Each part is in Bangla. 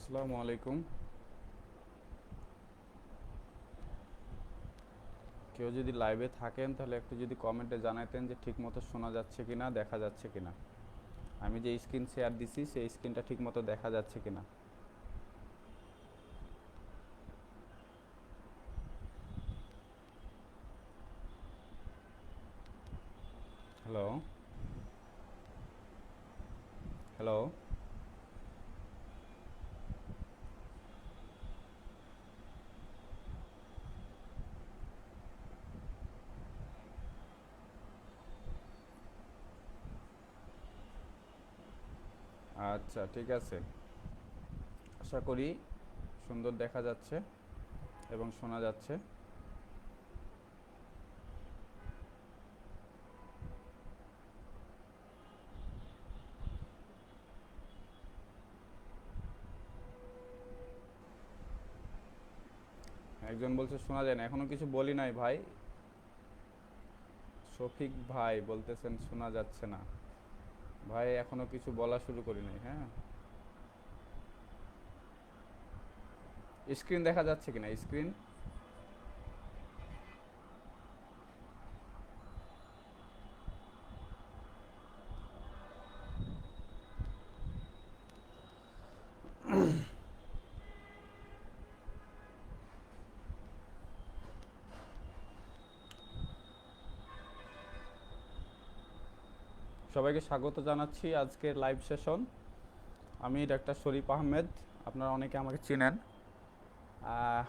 আসসালামু আলাইকুম। কেউ যদি লাইভে থাকেন তাহলে একটু যদি কমেন্টে জানাতেন যে ঠিক মতো শোনা যাচ্ছে কিনা, দেখা যাচ্ছে কিনা। আমি যে স্ক্রিন শেয়ার দিছি সেই স্ক্রিনটা ঠিক মতো দেখা যাচ্ছে কিনা। Hello, hello. আচ্ছা, ঠিক আছে। আশা করি সুন্দর দেখা যাচ্ছে এবং শোনা যাচ্ছে। একজন বলছে শোনা যায় না, এখনো কিছু বলি নাই ভাই। শফিক ভাই বলতেছেন শোনা যাচ্ছে না। ভাই এখনো কিছু বলা শুরু করি নাই। হ্যাঁ, স্ক্রিন দেখা যাচ্ছে কিনা, স্ক্রিন। সবাইকে স্বাগত জানাচ্ছি আজকের লাইভ সেশন। আমি ডাক্তার শরীফ আহমেদ, আপনারা অনেকে আমাকে চিনেন। আহ,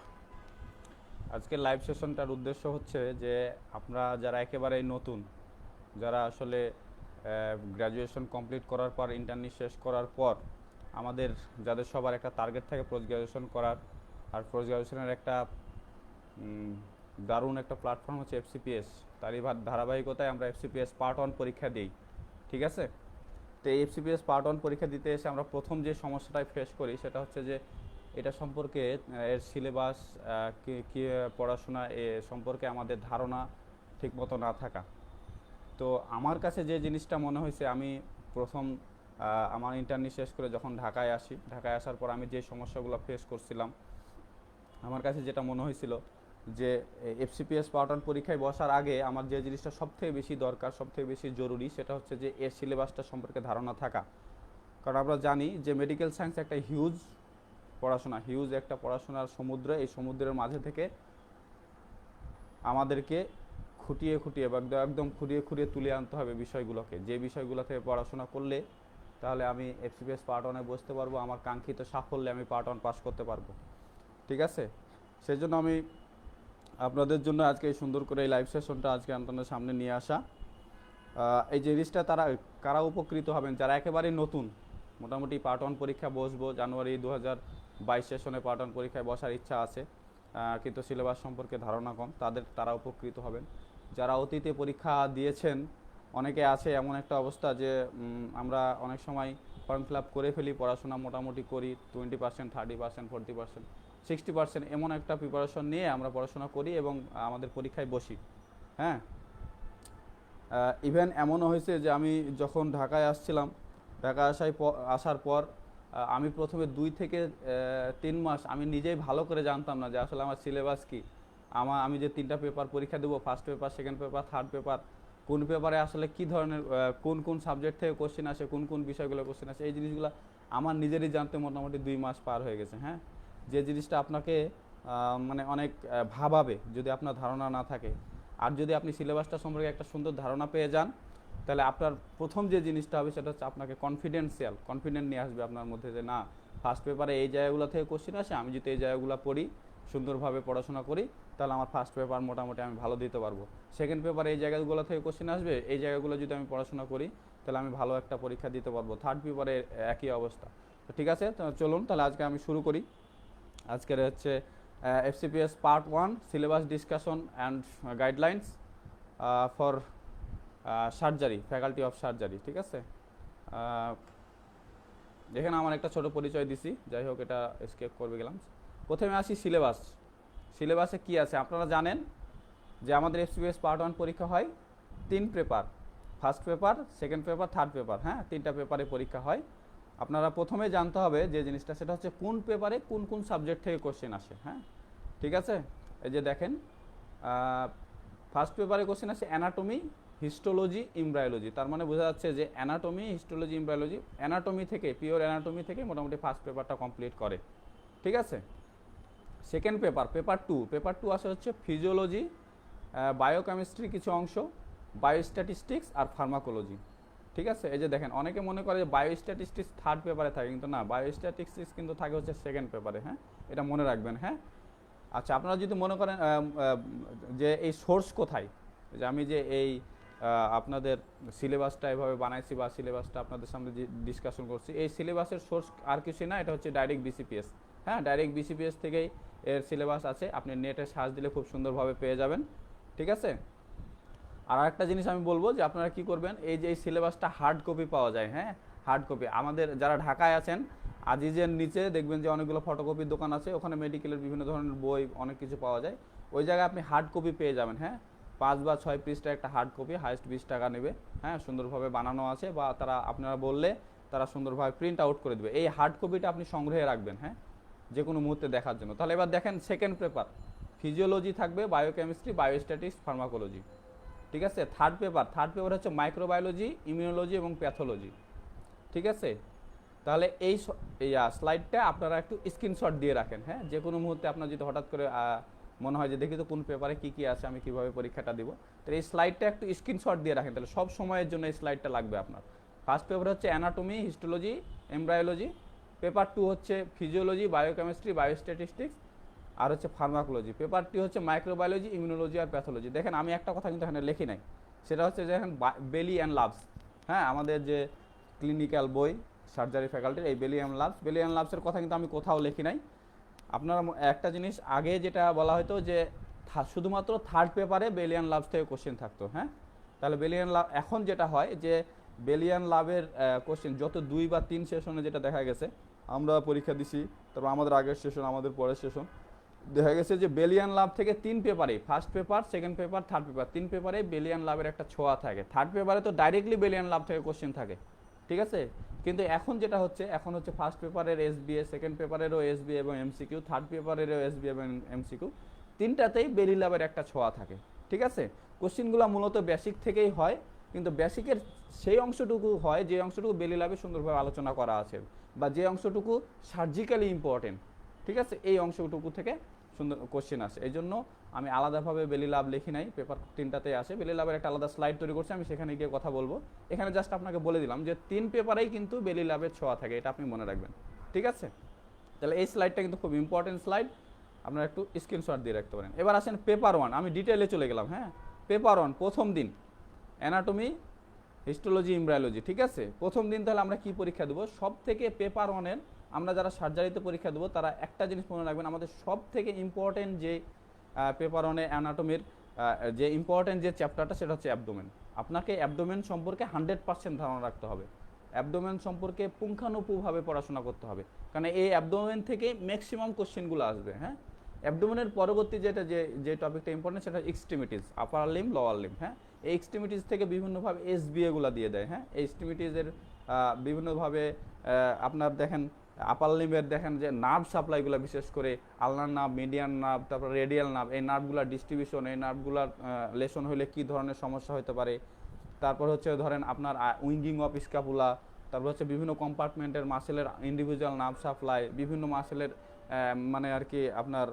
আজকের লাইভ সেশনটার উদ্দেশ্য হচ্ছে যে আমরা যারা একেবারেই নতুন, যারা আসলে গ্র্যাজুয়েশন কমপ্লিট করার পর, ইন্টার্নি শেষ করার পর আমাদের যাদের সবার একটা টার্গেট থাকে পোস্ট গ্র্যাজুয়েশন করার, আর পোস্ট গ্র্যাজুয়েশনের একটা দারুণ একটা প্ল্যাটফর্ম হচ্ছে এফসিপিএস। তারই ধারাবাহিকতায় আমরা এফসিপিএস পার্ট 1 পরীক্ষা দিই। ঠিক আছে? তো এই এফসিপিএস পার্ট 1 পরীক্ষা দিতে এসে আমরা প্রথম যে সমস্যাটাই ফেস করি সেটা হচ্ছে যে এটা সম্পর্কে এর সিলেবাস কি পড়াশোনা এ সম্পর্কে আমাদের ধারণা ঠিকমতো না থাকা। তো আমার কাছে যে জিনিসটা মনে হয়েছে, আমি প্রথম আমার ইন্টার্নি শেষ করে যখন ঢাকায় আসি, ঢাকায় আসার পর আমি যে সমস্যাগুলো ফেস করছিলাম, আমার কাছে যেটা মনে হয়েছিল যে এফসিপিএস পার্ট 1 পরীক্ষায় বসার আগে আমার যে জিনিসটা সবথেকে বেশি দরকার, সবথেকে বেশি জরুরি, সেটা হচ্ছে যে এর সিলেবাসটা সম্পর্কে ধারণা থাকা। কারণ আমরা জানি যে মেডিকেল সায়েন্স একটা হিউজ পড়াশোনা, হিউজ একটা পড়াশোনার সমুদ্র। এই সমুদ্রের মাঝে থেকে আমাদেরকে খুঁটিয়ে খুঁটিয়ে বা একদম খুঁড়িয়ে খুঁড়িয়ে তুলে আনতে হবে বিষয়গুলোকে, যে বিষয়গুলো থেকে পড়াশোনা করলে তাহলে আমি এফসিপিএস পার্ট 1-এ বসতে পারবো, আমার কাঙ্ক্ষিত সাফল্যে আমি পার্ট 1 পাস করতে পারবো। ঠিক আছে? সেই জন্য আমি আপনাদের জন্য আজকে এই সুন্দর করে এই লাইভ সেশনটা আজকে আপনাদের সামনে নিয়ে আসা। এই জিনিসটা তারা কারা উপকৃত হবেন, যারা একেবারেই নতুন, মোটামুটি পার্ট 1 পরীক্ষা বসবো জানুয়ারি 2022 সেশনে পার্ট 1 পরীক্ষায় বসার ইচ্ছা আছে, কিন্তু সিলেবাস সম্পর্কে ধারণা কম, তারা উপকৃত হবেন। যারা অতীতে পরীক্ষা দিয়েছেন, অনেকে আছে এমন একটা অবস্থা যে আমরা অনেক সময় ফর্ম ফিল আপ করে ফেলি, পড়াশোনা মোটামুটি করি 20%, 30%, 40%, 60%, এমন একটা প্রিপারেশন নিয়ে আমরা পড়াশোনা করি এবং আমাদের পরীক্ষায় বসি। হ্যাঁ, ইভেন এমনও হয়েছে যে আমি যখন ঢাকায় আসছিলাম, ঢাকা আসার পর আমি প্রথমে 2 থেকে 3 মাস আমি নিজেই ভালো করে জানতাম না যে আসলে আমার সিলেবাস কী। আমি যে 3টা পেপার পরীক্ষা দেবো, first paper, second paper, third paper, কোন পেপারে আসলে কী ধরনের কোন কোন সাবজেক্ট থেকে কোশ্চেন আসে, কোন কোন বিষয়গুলো কোশ্চেন আসে, এই জিনিসগুলো আমার নিজেরই জানতে মোটামুটি 2 মাস পার হয়ে গেছে। হ্যাঁ, যে জিনিসটা আপনাকে মানে অনেক ভাবাবে যদি আপনার ধারণা না থাকে। আর যদি আপনি সিলেবাসটা সম্পর্কে একটা সুন্দর ধারণা পেয়ে যান, তাহলে আপনার প্রথম যে জিনিসটা হবে সেটা হচ্ছে আপনাকে কনফিডেন্ট নিয়ে আসবে আপনার মধ্যে, যে না, ফার্স্ট পেপারে এই জায়গাগুলো থেকে কোশ্চেন আসে, আমি যদি এই জায়গাগুলো পড়ি, সুন্দরভাবে পড়াশোনা করি, তাহলে আমার ফার্স্ট পেপার মোটামুটি আমি ভালো দিতে পারবো। সেকেন্ড পেপারে এই জায়গাগুলো থেকে কোশ্চেন আসবে, এই জায়গাগুলো যদি আমি পড়াশোনা করি তাহলে আমি ভালো একটা পরীক্ষা দিতে পারবো। থার্ড পেপারে একই অবস্থা। তো ঠিক আছে, তো চলুন তাহলে আজকে আমি শুরু করি। আজকের হচ্ছে FCPS part 1 syllabus discussion and guidelines for surgery, faculty of surgery. ঠিক আছে, এখানে আমার একটা ছোট পরিচয় দিছি, যাই হোক এটা স্কেপ করবে গেলাম। প্রথমে আসি সিলেবাসে কি আছে। আপনারা জানেন যে আমাদের এফসিপিএস পার্ট 1 পরীক্ষা হয় 3 paper, first paper, second paper, third paper. হ্যাঁ, 3টা পেপারে পরীক্ষা হয়। আপনারা প্রথমে জানতে হবে যে জিনিসটা, সেটা হচ্ছে কোন পেপারে কোন কোন সাবজেক্ট থেকে কোশ্চেন আসে। হ্যাঁ, ঠিক আছে। এই যে দেখেন, ফার্স্ট পেপারে কোশ্চেন আসে অ্যানাটমি, হিস্টোলজি, এমব্রায়োলজি। তার মানে বোঝা যাচ্ছে যে অ্যানাটমি, হিস্টোলজি, এমব্রায়োলজি, অ্যানাটমি থেকে, পিওর অ্যানাটমি থেকে মোটামুটি ফার্স্ট পেপারটা কমপ্লিট করে। ঠিক আছে। সেকেন্ড পেপার টু আসে হচ্ছে ফিজিওলজি, বায়োকেমিস্ট্রি কিছু অংশ, বায়োস্ট্যাটিস্টিক্স আর ফার্মাকোলজি। ঠিক আছে। এই যে দেখেন, অনেকে মনে করে যে বায়োস্ট্যাটিস্টিক্স থার্ড পেপারে থাকে, কিন্তু না, বায়োস্ট্যাটিস্টিক্স কিন্তু থাকে হচ্ছে সেকেন্ড পেপারে। হ্যাঁ, এটা মনে রাখবেন। হ্যাঁ, আচ্ছা, আপনারা যদি মনে করেন যে এই সোর্স কোথায়, যে আমি যে এই আপনাদের সিলেবাসটা এভাবে বানাইছি বা সিলেবাসটা আপনাদের সামনে যে ডিসকাশন করছি, এই সিলেবাসের সোর্স আর কিছুই না, এটা হচ্ছে ডাইরেক্ট বিসিপিএস। হ্যাঁ, ডাইরেক্ট বিসিপিএস থেকেই এর সিলেবাস আছে, আপনি নেটে সার্চ দিলে খুব সুন্দরভাবে পেয়ে যাবেন। ঠিক আছে। আর একটা জিনিস আমি বলবো যে আপনারা কি করবেন, এই যে এই সিলেবাসটা হার্ড কপি পাওয়া যায়। হ্যাঁ, হার্ড কপি আমাদের যারা ঢাকায় আছেন, আজিজের নিচে দেখবেন যে অনেকগুলো ফটোকপির দোকান আছে, ওখানে মেডিকেলের বিভিন্ন ধরনের বই অনেক কিছু পাওয়া যায়, ওই জায়গায় আপনি হার্ড কপি পেয়ে যাবেন। হ্যাঁ, 5 বা 6 পৃষ্ঠা একটা হার্ড কপি, হাইস্ট 20 টাকা নেবে। হ্যাঁ, সুন্দরভাবে বানানো আছে, বা তারা আপনারা বললে তারা সুন্দরভাবে প্রিন্ট আউট করে দেবে। এই হার্ড কপিটা আপনি সংগ্রহে রাখবেন। হ্যাঁ, যে কোনো মুহূর্তে দেখার জন্য। তাহলে এবার দেখেন সেকেন্ড পেপার, ফিজিওলজি থাকবে, বায়োকেমিস্ট্রি, বায়োস্ট্যাটিক্স, ফার্মাকোলজি। ঠিক আছে। থার্ড পেপার হচ্ছে মাইক্রোবায়োলজি, ইমিউনোলজি এবং প্যাথোলজি। ঠিক আছে। তাহলে এই স্লাইডটা আপনারা একটু স্ক্রিনশট দিয়ে রাখেন। হ্যাঁ, যে কোনো মুহূর্তে আপনার যদি হঠাৎ করে মনে হয় যে দেখি তো কোন পেপারে কী কী আছে, আমি কীভাবে পরীক্ষাটা দিব, তো এই স্লাইডটা একটু স্ক্রিনশট দিয়ে রাখেন, তাহলে সব সময়ের জন্য এই স্লাইডটা লাগবে আপনার। ফার্স্ট পেপার হচ্ছে অ্যানাটমি, হিস্টোলজি, এমব্রায়োলজি। পেপার 2 হচ্ছে ফিজিওলজি, বায়োকেমিস্ট্রি, বায়োস্ট্যাটিস্টিক্স আর হচ্ছে ফার্মাকোলজি। পেপারটি হচ্ছে মাইক্রোবায়োলজি, ইমিউনোলজি আর প্যাথোলজি। দেখেন, আমি একটা কথা কিন্তু এখানে লিখি নাই, সেটা হচ্ছে যে এখন বেলি অ্যান্ড লাভস। হ্যাঁ, আমাদের যে ক্লিনিক্যাল বই সার্জারি ফ্যাকাল্টির, এই বেলি অ্যান্ড লাভসের কথা কিন্তু আমি কোথাও লিখি নাই। আপনারা একটা জিনিস আগে যেটা বলা হতো যে শুধুমাত্র থার্ড পেপারে বেলি অ্যান্ড লাভস থেকে কোশ্চেন থাকতো। হ্যাঁ, তাহলে বেলি অ্যান্ড লাভ, এখন যেটা হয় যে বেলি অ্যান্ড লাভের কোশ্চেন যত 2 বা 3 সেশনে যেটা দেখা গেছে, আমরা পরীক্ষা দিছি, তারপর আমাদের আগের সেশন, আমাদের পরের সেশন, দেখা গেছে যে বেলিয়ান লাভ থেকে 3 পেপারে, first paper, second paper, third paper, 3 পেপারে বেলিয়ান লাভের একটা ছোঁয়া থাকে। থার্ড পেপারে তো ডাইরেক্টলি বেলিয়ান লাভ থেকে কোশ্চেন থাকে। ঠিক আছে। কিন্তু এখন যেটা হচ্ছে, এখন হচ্ছে ফার্স্ট পেপারের এসবিএ, সেকেন্ড পেপারেরও এসবিএ এবং এমসিকিউ, থার্ড পেপারেরও এসবিএ এবং এমসিকিউ, তিনটাতেই বেলি লাভের একটা ছোঁয়া থাকে। ঠিক আছে। কোশ্চেনগুলো মূলত বেসিক থেকেই হয়, কিন্তু বেসিকের সেই অংশটুকু হয় যে অংশটুকু বেলি লাভে সুন্দরভাবে আলোচনা করা আছে, বা যে অংশটুকু সার্জিক্যালি ইম্পর্টেন্ট। ঠিক আছে, এই অংশটুকু থেকে সুন্দর কোশ্চেন আসে। এই জন্য আমি আলাদাভাবে বেলি লাভ লিখি নাই, পেপার 3টাতেই আসে। বেলি লাভের একটা আলাদা স্লাইড তৈরি করছি, আমি সেখানে গিয়ে কথা বলবো। এখানে জাস্ট আপনাকে বলে দিলাম যে 3 পেপারেই কিন্তু বেলি লাভের ছোঁয়া থাকে, এটা আপনি মনে রাখবেন। ঠিক আছে। তাহলে এই স্লাইডটা কিন্তু খুব ইম্পর্টেন্ট স্লাইড, আপনারা একটু স্ক্রিনশট দিয়ে রাখতে পারেন। এবার আসেন পেপার 1, আমি ডিটেলে চলে গেলাম। হ্যাঁ, পেপার 1 প্রথম দিন অ্যানাটমি, হিস্টোলজি, এমব্রায়োলজি। ঠিক আছে। প্রথম দিন তাহলে আমরা কি পরীক্ষা দেবো? সব থেকে পেপার 1-এর আমরা যারা সার্জারিতে পরীক্ষা দেবো তারা একটা জিনিস মনে রাখবেন, আমাদের সব থেকে ইম্পর্টেন্ট যে পেপার 1-এ অ্যানাটমির যে ইম্পর্টেন্ট যে চ্যাপ্টারটা, সেটা হচ্ছে অ্যাবডোমেন। আপনাকে অ্যাবডোমেন সম্পর্কে 100% ধারণা রাখতে হবে, অ্যাবডোমেন সম্পর্কে পুঙ্খানুপুঙ্খভাবে পড়াশোনা করতে হবে, কারণ এই অ্যাবডোমেন থেকে ম্যাক্সিমাম কোশ্চেনগুলো আসবে। হ্যাঁ, অ্যাবডোমেনের পরবর্তী যেটা যে টপিকটা ইম্পর্টেন্ট, সেটা এক্সট্রিমিটিস, আপার লিম, লোয়ার লিম। হ্যাঁ, এই এক্সট্রিমিটিস থেকে বিভিন্নভাবে এসবিএগুলো দিয়ে দেয়। হ্যাঁ, এই এক্সট্রিমিটিসের বিভিন্নভাবে আপনার দেখেন আপার লিমের দেখেন যে নার্ভ সাপ্লাইগুলো, বিশেষ করে আলনার নার্ভ, মিডিয়ান নার্ভ, তারপর রেডিয়াল নার্ভ, এই নার্ভগুলোর ডিস্ট্রিবিউশন, এই নার্ভগুলোর লেশন হলে কী ধরনের সমস্যা হতে পারে। তারপর হচ্ছে ধরেন আপনার উইঙ্গিং অফ স্ক্যাপুলা, তারপর হচ্ছে বিভিন্ন কম্পার্টমেন্টের মাসেলের ইন্ডিভিজুয়াল নার্ভ সাপ্লাই, বিভিন্ন মাসেলের মানে আর কি আপনার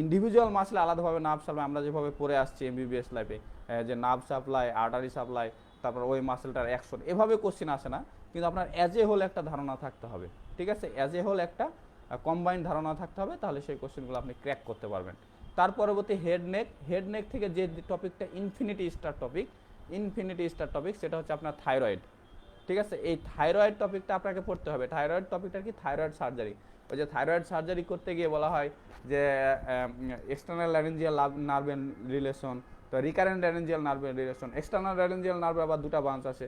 ইন্ডিভিজুয়াল মাসলে আলাদাভাবে নার্ভ সাপ্লাই, আমরা যেভাবে পড়ে আসছি এমবিবিএস লাইফে, যে নার্ভ সাপ্লাই, আর্টারি সাপ্লাই, তারপর ওই মাসেলটার অ্যাকশন, এভাবে কোশ্চেন আসে না, কিন্তু আপনার অ্যাজ এ হোল একটা ধারণা থাকতে হবে। ঠিক আছে, অ্যাজ এ হোল একটা কম্বাইন্ড ধারণা থাকতে হবে, তাহলে সেই কোশ্চেনগুলো আপনি ক্র্যাক করতে পারবেন। তার পরবর্তী হেড নেক থেকে যে টপিকটা ইনফিনিটি স্টার টপিক, সেটা হচ্ছে আপনার থাইরয়েড। ঠিক আছে, এই থাইরয়েড টপিকটা আপনাকে পড়তে হবে। থাইরয়েড টপিকটা কি? Thyroid surgery. ওই যে থাইরয়েড সার্জারি করতে গিয়ে বলা হয় যে এক্সটার্নাল ল্যারেঞ্জিয়াল নার্ভের রিলেশন, তো রিকারেন্ট ল্যারেঞ্জিয়াল নার্ভের রিলেশন, এক্সটার্নাল ল্যারেঞ্জিয়াল নার্ভের আবার দুটা ব্রাঞ্চ আছে,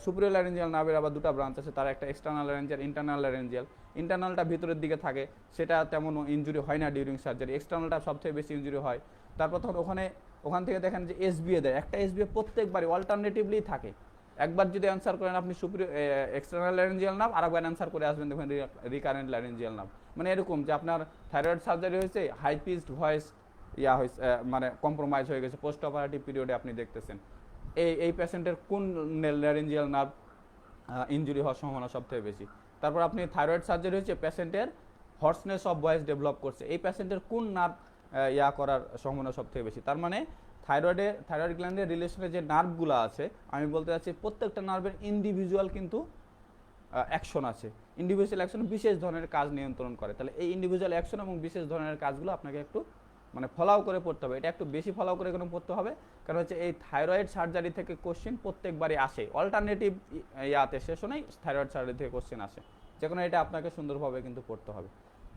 সুপিরিয়র ল্যারেঞ্জিয়াল নার্ভের আবার দুটা ব্রাঞ্চ আছে, তার একটা এক্সটার্নাল ল্যারেঞ্জিয়াল, ইন্টারনাল ল্যারেঞ্জিয়াল। ইন্টারনালটা ভিতরের দিকে থাকে, সেটা তেমন ইনজুরি হয় না ডিউরিং সার্জারি, এক্সটার্নালটা সবথেকে বেশি ইনজুরি হয়। তারপর তখন ওখান থেকে দেখেন যে এসবিএ দেয়, একটা এসবিএ প্রত্যেকবারই অল্টারনেটিভলি থাকে। একবার যদি অ্যান্সার করেন আপনি এক্সটার্নাল ল্যারেঞ্জিয়াল নার্ভ, আরেকবার অ্যান্সার করে আসবেন দেখবেন রিকারেন্ট ল্যারেঞ্জিয়াল নার্ভ। মানে এরকম যে আপনার থাইরয়েড সার্জারি হয়েছে, হাই পিচড ভয়েস হয়েছে, মানে কম্প্রোমাইজ হয়ে গেছে, পোস্ট অপারেটিভ পিরিয়ডে আপনি দেখতেছেন এই পেশেন্টের কোন ল্যারেঞ্জিয়াল নার্ভ ইনজুরি হওয়ার সম্ভাবনা সবথেকে বেশি। তারপর আপনি থাইরয়েড সার্জারি হয়েছে, পেশেন্টের হর্সনেস অফ ভয়েস ডেভেলপ করছে, এই পেশেন্টের কোন নার্ভ করার সম্ভাবনা সবথেকে বেশি। তার মানে থাইরয়েড গ্ল্যান্ডের রিলেশনে যে নার্ভগুলো আছে, আমি বলতে চাচ্ছি প্রত্যেকটা নার্ভের ইন্ডিভিজুয়াল কিন্তু অ্যাকশন আছে, ইন্ডিভিজুয়াল অ্যাকশন বিশেষ ধরনের কাজ নিয়ন্ত্রণ করে। তাহলে এই ইন্ডিভিজুয়াল অ্যাকশন এবং বিশেষ ধরনের কাজগুলো আপনাকে একটু মানে ফলো করে পড়তে হবে। এটা একটু বেশি ফলো করে কেন পড়তে হবে, কারণ হচ্ছে এই থাইরয়েড সার্জারি থেকে কোশ্চেন প্রত্যেকবারই আসে, অল্টারনেটিভ সেশনেই থাইরয়েড সার্জারি থেকে কোশ্চেন আসে, যে কোনো এটা আপনাকে সুন্দরভাবে কিন্তু পড়তে হবে।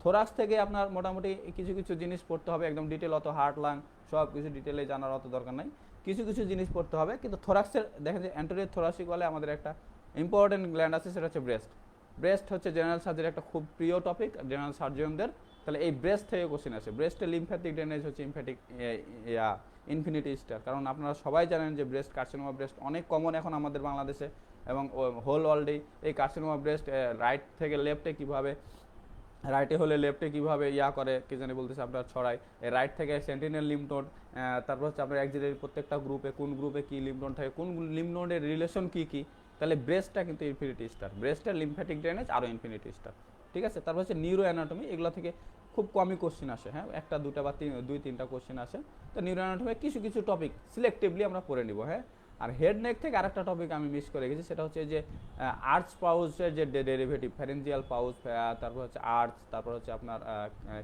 থোরাক্স থেকে আপনার মোটামুটি কিছু কিছু জিনিস পড়তে হবে, একদম ডিটেল অত হার্ট লাং সব কিছু ডিটেলে জানার অত দরকার নাই, কিছু কিছু জিনিস পড়তে হবে। কিন্তু থোরাক্সের দেখেন যে অ্যান্টেরিয়র থোরাসিক বলে আমাদের একটা ইম্পর্টেন্ট গ্ল্যান্ড আছে, সেটা হচ্ছে ব্রেস্ট। ব্রেস্ট হচ্ছে জেনারেল সার্জারি একটা খুব প্রিয় টপিক জেনারেল সার্জনদের। তাহলে এই ব্রেস্ট থেকে কোশ্চেন আসে, ব্রেস্টের লিম্ফ্যাটিক ড্রেনেজ হচ্ছে ইনফিনিটি স্টার। কারণ আপনারা সবাই জানেন যে ব্রেস্ট কার্সিনোমা ব্রেস্ট অনেক কমন এখন আমাদের বাংলাদেশে এবং হোল ওয়ার্ল্ডেই। এই কার্সিনোমা ব্রেস্ট রাইট থেকে লেফটে কীভাবে, রাইটে হলে লেফটে কীভাবে করে কি জানি বলতেছে আপনার ছড়াই, রাইট থেকে সেন্টিনেল লিম্ফ নোড, তারপর হচ্ছে আপনার অ্যাক্সিলারি প্রত্যেকটা গ্রুপে কোন গ্রুপে কী লিম্ফ নোড থাকে, কোন লিম্ফ নোডের রিলেশন কী কী। তাহলে ব্রেস্টটা কিন্তু ইনফিনিটি স্টার, ব্রেস্টের লিম্ফ্যাটিক ড্রেনেজ আরও ইনফিনিটি স্টার। ঠিক আছে, তারপর হচ্ছে নিউরো অ্যানাটমি, এগুলো থেকে খুব কমই কোশ্চেন আসে, হ্যাঁ একটা দুটা বা দুই তিনটা কোশ্চেন আসে। তো নিউরো অ্যানাটমি কিছু কিছু টপিক সিলেক্টিভলি আমরা পড়ে নিব। হ্যাঁ, আর হেড নেক থেকে আরেকটা টপিক আমি মিস করে গেছি, সেটা হচ্ছে যে আর্চ পাউচের যে ডেরিভেটিভ, ফ্যারেঞ্জিয়াল পাউচ, তারপর হচ্ছে আর্চ, তারপর হচ্ছে আপনার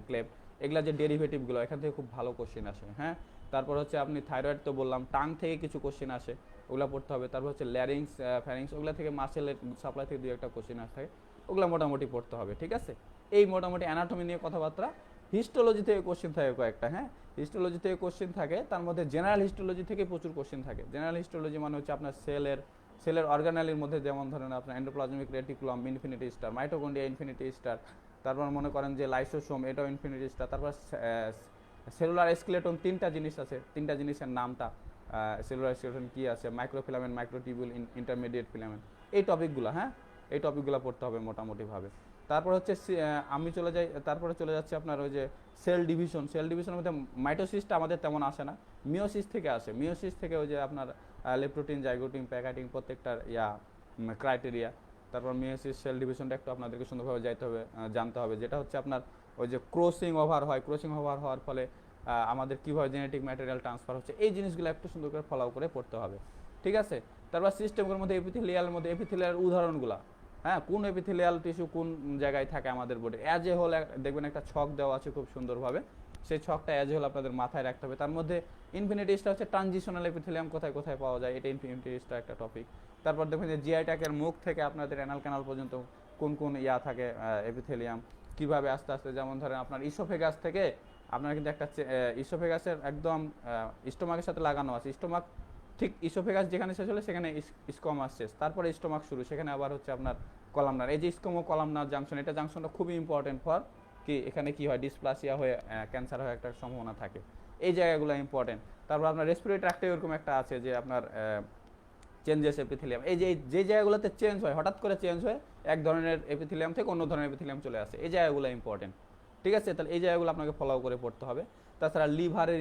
ক্লেপ, এগুলা যে ডেরিভেটিভগুলো এখান থেকে খুব ভালো কোশ্চেন আসে। হ্যাঁ, তারপর হচ্ছে আপনি থাইরয়েড তো বললাম, টাং থেকে কিছু কোশ্চেন আসে, ওগুলো পড়তে হবে। তারপর হচ্ছে ল্যারিংস, ফ্যারিংস, ওগুলো থেকে মাসেলের সাপ্লাই থেকে দুই একটা কোশ্চেন আসে, ওগুলো মোটামুটি পড়তে হবে। ঠিক আছে, এই মোটামুটি অ্যানাটমি নিয়ে কথাবার্তা। হিস্টোলজি থেকে কোশ্চেন থাকে কয়েকটা, হ্যাঁ হিস্টোলজি থেকে কোশ্চেন থাকে, তার মধ্যে জেনারেল হিস্টোলজি থেকে প্রচুর কোশ্চেন থাকে। জেনারেল হিস্টোলজি মানে হচ্ছে আপনার সেলের অর্গানালির মধ্যে, যেমন ধরেন আপনার endoplasmic reticulum infinity star, mitochondria infinity star, তারপর মনে করেন যে লাইসোসোম এটাও ইনফিনিটি স্টার, তারপর সেলুলার স্কেলেটন, তিনটা জিনিস আছে, তিনটা জিনিসের নামটা সেলুলার স্কেলেটন কী আছে, মাইক্রোফিলামেন্ট, মাইক্রোটিবিউল, ইন্টারমিডিয়েট ফিলামেন্ট, এই টপিকগুলো, হ্যাঁ এই টপিকগুলো পড়তে হবে মোটামুটিভাবে। তারপর হচ্ছে আমি তারপরে চলে যাচ্ছি আপনার ওই যে সেল ডিভিশন। সেল ডিভিশনের মধ্যে মাইটোসিসটা আমাদের তেমন আসে না, মিওসিস থেকে আসে। মিওসিস থেকে ওই যে আপনার লেপ্টোটিন, জাইগোটিন, প্যাকাটিন প্রত্যেকটার ক্রাইটেরিয়া। তারপর মিওসিস সেল ডিভিশনটা একটু আপনাদেরকে সুন্দরভাবে জানতে হবে, যেটা হচ্ছে আপনার ওই যে ক্রসিং ওভার হয়, ক্রসিং ওভার হওয়ার ফলে আমাদের কীভাবে জেনেটিক ম্যাটেরিয়াল ট্রান্সফার হচ্ছে, এই জিনিসগুলো একটু সুন্দর করে ফলো করে পড়তে হবে। ঠিক আছে, তারপর সিস্টেমগুলোর মধ্যে এপিথেলিয়ালের মধ্যে এপিথেলিয়াল উদাহরণগুলো, হ্যাঁ কোন এপিথেলিয়াল টিস্যু কোন জায়গায় থাকে আমাদের বডি, অ্যাজ এ হোল দেখবেন একটা ছক দেওয়া আছে খুব সুন্দরভাবে, সেই ছকটা অ্যাজ এ হোল আপনাদের মাথায় রাখতে হবে। তার মধ্যে ইনফিনিটিসটা হচ্ছে ট্রানজিশনাল এপিথেলিয়াম কোথায় কোথায় পাওয়া যায়, এটা ইনফিনিটিসটা একটা টপিক। তারপর দেখবেন যে জিআই ট্র্যাকের মুখ থেকে আপনাদের অ্যানাল ক্যানাল পর্যন্ত কোন কোন থাকে এপিথেলিয়াম, কিভাবে আস্তে আস্তে, যেমন ধরেন আপনার ইসোফেগাস থেকে আপনার কিন্তু একটা ইসোফেগাসের একদম স্টোমাকের সাথে লাগানো আছে, স্টোমাক ঠিক ইসোফেগাস যেখানে শেষ হলে সেখানে স্কোমাস শেষ, তারপরে স্টোমাক শুরু, সেখানে আবার হচ্ছে আপনার কলামনার। এই যে স্কোমো কলামনার জাংশন, এটা জাংশনটা খুবই ইম্পর্টেন্ট ফর কি, এখানে কি হয় ডিসপ্লাসিয়া হয়ে ক্যান্সার হয়ে একটা সম্ভাবনা থাকে, এই জায়গাগুলো ইম্পর্টেন্ট। তারপর আপনার রেসপিরেটরি ট্র্যাক্টে এরকম একটা আছে যে আপনার চেঞ্জেস এপিথেলিয়াম, এই যে জায়গাগুলোতে চেঞ্জ হয়, হঠাৎ করে চেঞ্জ হয় এক ধরনের এপিথেলিয়াম থেকে অন্য ধরনের এপিথেলিয়াম চলে আসে, এই জায়গাগুলো ইম্পর্টেন্ট। ঠিক আছে, তাহলে এই জায়গাগুলো আপনাকে ফলো করে পড়তে হবে। তাছাড়া লিভারের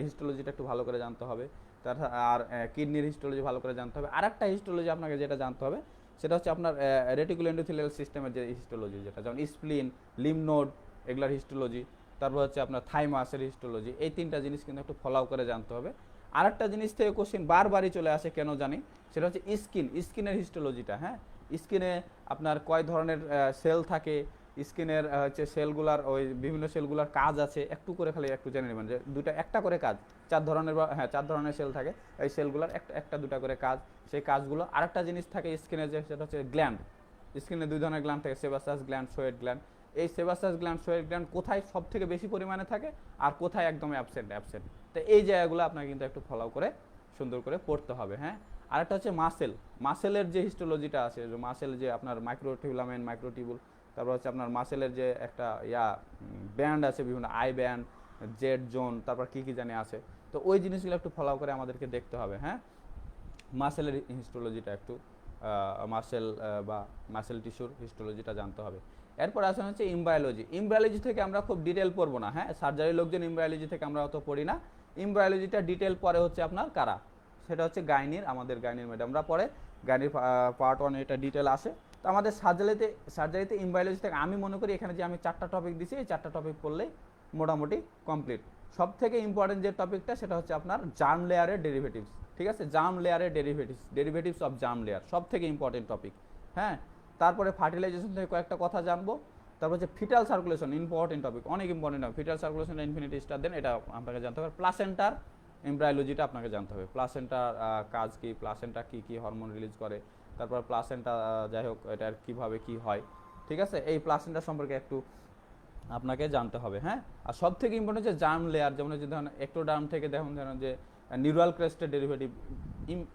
হিস্টোলজিটা একটু ভালো করে জানতে হবে, তাছাড়া আর কিডনির হিস্টোলজি ভালো করে জানতে হবে। আর একটা হিস্টোলজি আপনাকে যেটা জানতে হবে সেটা হচ্ছে আপনার রেটিকুলো এন্ডোথেলিয়াল সিস্টেমের যে হিস্টোলজি, যেটা যেমন স্প্লিন, লিম্ফ নোড, এগুলার হিস্টোলজি, তারপর হচ্ছে আপনার থাইমাসের হিস্টোলজি, এই তিনটা জিনিস কিন্তু একটু ফলো করে জানতে হবে। আর একটা জিনিস থেকে কোশ্চেন বারবারই চলে আসে কেন জানি, সেটা হচ্ছে স্কিনের হিস্টোলজিটা। হ্যাঁ, স্কিনে আপনার কয় ধরনের সেল থাকে, স্কিনের হচ্ছে সেলগুলার ওই বিভিন্ন সেলগুলার কাজ আছে, একটু করে খালি একটু জেনে নেবেন যে একটা করে কাজ, 4 ধরনের সেল থাকে, এই সেলগুলার একটা দুটা করে কাজ, সেই কাজগুলো। আরেকটা জিনিস থাকে স্কিনের যে, সেটা হচ্ছে গ্ল্যান্ড। স্কিনে 2 ধরনের গ্ল্যান্ড থাকে, সেবাসাস গ্ল্যান্ড, সোয়েট গ্ল্যান্ড। এই সেবাসাস গ্ল্যান্ড, সোয়েট গ্ল্যান্ড কোথায় সব থেকে বেশি পরিমাণে থাকে আর কোথায় একদম অ্যাবসেন্ট। তো এই জায়গাগুলো আপনাকে কিন্তু একটু ফলো করে সুন্দর করে পড়তে হবে। হ্যাঁ, আরেকটা হচ্ছে মাসেলের যে হিস্টোলজিটা আছে, যে মাসেল যে আপনার মাইক্রোটিউলামেন্ট, মাইক্রোটিউবুল, তারপর হচ্ছে আপনার মাসেলের যে একটা ব্যান্ড আছে, বিভিন্ন আই ব্যান্ড, জেড জোন, তারপর কি কি জানি আছে, তো ওই জিনিসগুলো একটু ফলো করে আমাদেরকে দেখতে হবে। হ্যাঁ, মাসেলের হিস্টোলজিটা একটু মাসেল বা মাসেল টিস্যুর হিস্টোলজিটা জানতে হবে। এরপর আসলে হচ্ছে এমব্রায়োলজি। এমব্রায়োলজি থেকে আমরা খুব ডিটেল পড়বো না, হ্যাঁ, সার্জারির লোকজন এমব্রায়োলজি থেকে আমরা অত পড়ি না। এমব্রায়োলজিটা ডিটেল পরে হচ্ছে আপনার কারা, সেটা হচ্ছে গাইনির, আমাদের গাইনির ম্যাডামরা পড়ে। গাইনির পার্ট 1 এটা ডিটেল আসে। তো আমাদের সার্জারিতে এমব্রায়োলজি থেকে আমি মনে করি এখানে যে আমি 4টা টপিক দিছি, এই 4টা টপিক পড়লেই মোটামুটি কমপ্লিট। সব থেকে ইম্পর্টেন্ট যে টপিকটা সেটা হচ্ছে আপনার জার্ম লেয়ারের ডেরিভেটিভস, ঠিক আছে, জার্ম লেয়ারের ডেরিভেটিভস অফ জার্ম লেয়ার সব থেকে ইম্পর্টেন্ট টপিক, হ্যাঁ। তারপরে ফার্টিলাইজেশন থেকে কয়েকটা কথা জানবো। তারপর হচ্ছে ফিটাল সার্কুলেশন, ইম্পর্টেন্ট টপিক, অনেক important topic. Fetal circulation infinity star দেন, এটা আপনাকে জানতে হবে। প্লাসেন্টার এমব্রায়োলজিটা আপনাকে জানতে হবে, প্লাসেন্টার কাজ কি, প্লাসেন্টা কি কি হরমোন রিলিজ করে, তারপর প্লাসেন্টা যাই হোক এটার কীভাবে কি হয়, ঠিক আছে, এই প্লাসেন্টা সম্পর্কে একটু আপনাকে জানতে হবে, হ্যাঁ। আর সব থেকে ইম্পর্টেন্ট হচ্ছে জার্ম লেয়ার, যেমন হচ্ছে ধরেন একটোডার্ম থেকে দেখুন ধরেন যে নিউরাল ক্রেস্টের ডেরিভেটিভ